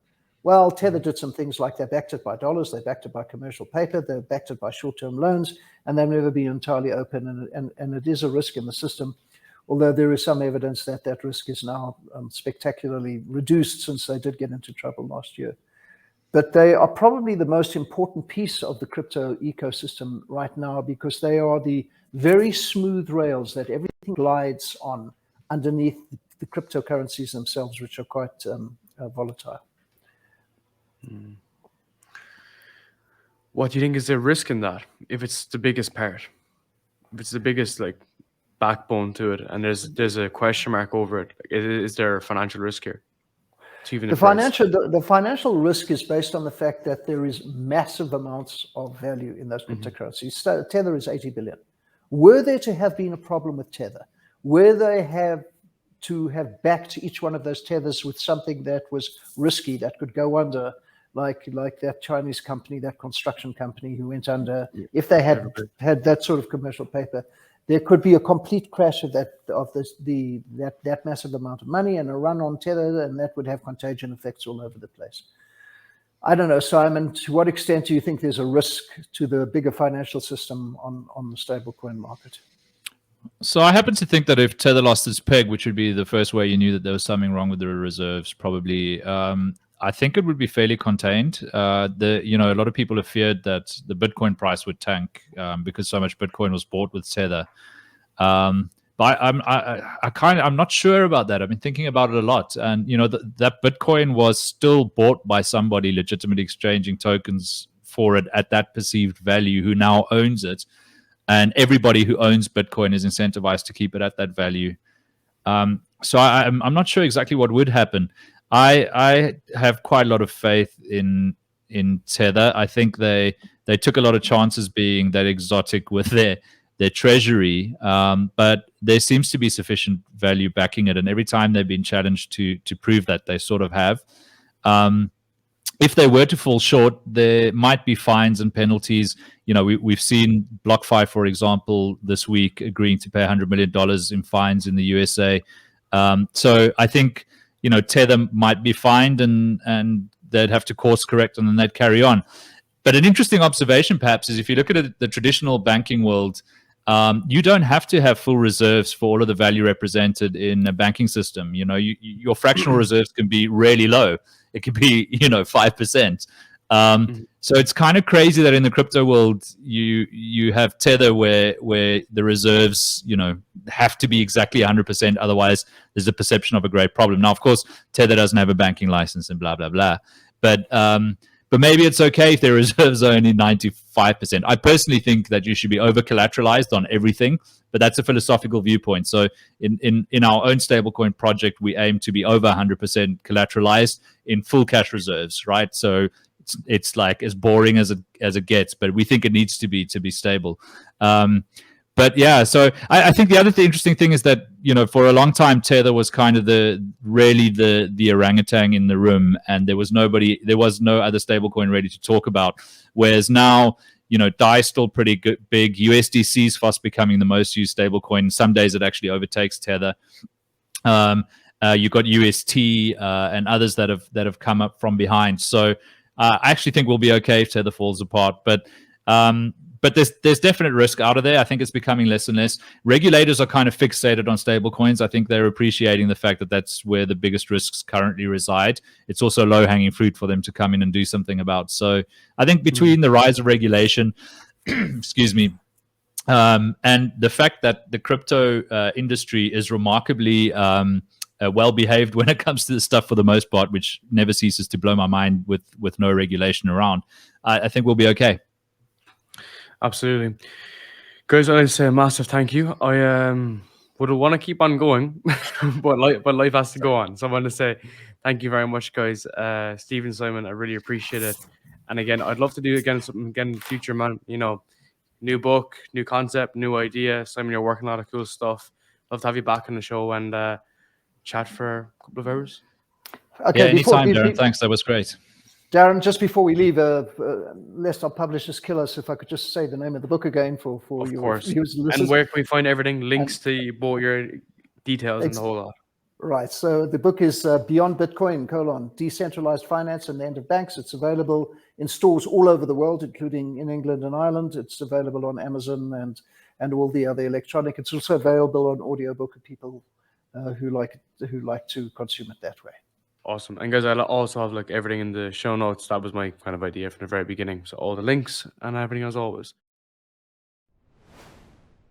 Speaker 3: Well, Tether did some things like they backed it by dollars, they backed it by commercial paper, they backed it by short-term loans, and they've never been entirely open, and it is a risk in the system, although there is some evidence that that risk is now spectacularly reduced since they did get into trouble last year. But they are probably the most important piece of the crypto ecosystem right now, because they are the very smooth rails that everything glides on underneath the cryptocurrencies themselves, which are quite volatile.
Speaker 2: What do you think is the risk in that? If it's the biggest part, if it's the biggest backbone to it, and there's a question mark over it, is there a financial risk here?
Speaker 3: The financial risk is based on the fact that there is massive amounts of value in those cryptocurrencies. Tether is 80 billion. Were there to have been a problem with Tether, were they have to have backed each one of those tethers with something that was risky, that could go under, like that Chinese company, that construction company who went under, if they had that sort of commercial paper, there could be a complete crash of that massive amount of money and a run on Tether, and that would have contagion effects all over the place. I don't know, Simon, to what extent do you think there's a risk to the bigger financial system on the stablecoin market?
Speaker 1: So I happen to think that if Tether lost its peg, which would be the first way you knew that there was something wrong with the reserves, probably, I think it would be fairly contained. A lot of people have feared that the Bitcoin price would tank because so much Bitcoin was bought with Tether. But I'm not sure about that. I've been thinking about it a lot, and that Bitcoin was still bought by somebody legitimately exchanging tokens for it at that perceived value, who now owns it, and everybody who owns Bitcoin is incentivized to keep it at that value. So I'm not sure exactly what would happen. I have quite a lot of faith in Tether. I think they took a lot of chances being that exotic with their treasury, but there seems to be sufficient value backing it, and every time they've been challenged to prove that, they sort of have. If they were to fall short, there might be fines and penalties. We've seen BlockFi, for example, this week agreeing to pay $100 million in fines in the USA. So I think Tether might be fined, and they'd have to course correct, and then they'd carry on. But an interesting observation, perhaps, is if you look at the traditional banking world, you don't have to have full reserves for all of the value represented in a banking system. Your fractional reserves can be really low. It could be 5%. So it's kind of crazy that in the crypto world you have Tether where the reserves have to be exactly 100%, otherwise there's a perception of a great problem. Now, of course, Tether doesn't have a banking license and blah blah blah, but maybe it's okay if their reserves are only 95%. I personally think that you should be over collateralized on everything, but that's a philosophical viewpoint. So in our own stablecoin project, we aim to be over 100% collateralized in full cash reserves, right? So it's like as boring as it gets, but we think it needs to be stable. But yeah, so I think the other interesting thing is that for a long time Tether was kind of the orangutan in the room, and there was no other stablecoin ready to talk about. Whereas now, DAI is still pretty big. USDC is fast becoming the most used stablecoin. Some days it actually overtakes Tether. You've got UST and others that have come up from behind. So I actually think we'll be okay if Tether falls apart. But but there's definite risk out of there. I think it's becoming less and less. Regulators are kind of fixated on stable coins. I think they're appreciating the fact that that's where the biggest risks currently reside. It's also low-hanging fruit for them to come in and do something about. So I think between the rise of regulation, excuse me, and the fact that the crypto industry is remarkably well behaved when it comes to this stuff for the most part, which never ceases to blow my mind with no regulation around, I think we'll be okay.
Speaker 2: Absolutely. Guys, I'd say a massive thank you. I would want to keep on going, but life has to go on. So I want to say thank you very much, guys. Stephen, Simon, I really appreciate it. And again, I'd love to do something again in the future, man. You know, new book, new concept, new idea. Simon, you're working a lot of cool stuff. Love to have you back on the show and chat for a couple of hours.
Speaker 3: Okay,
Speaker 1: yeah, anytime, Darren. Thanks, that was great.
Speaker 3: Darren, just before we leave, lest our publishers kill us, if I could just say the name of the book again for
Speaker 2: of
Speaker 3: your
Speaker 2: course.
Speaker 3: viewers and
Speaker 2: And
Speaker 3: listeners.
Speaker 2: where can we find everything? Links to both your details and the whole lot.
Speaker 3: Right. So the book is Beyond Bitcoin, Decentralized Finance and the End of Banks. It's available in stores all over the world, including in England and Ireland. It's available on Amazon and all the other electronic. It's also available on audiobook for people who like to consume it that way.
Speaker 2: Awesome. And guys, I'll also have like everything in the show notes. That was my kind of idea from the very beginning. So all the links and everything as always.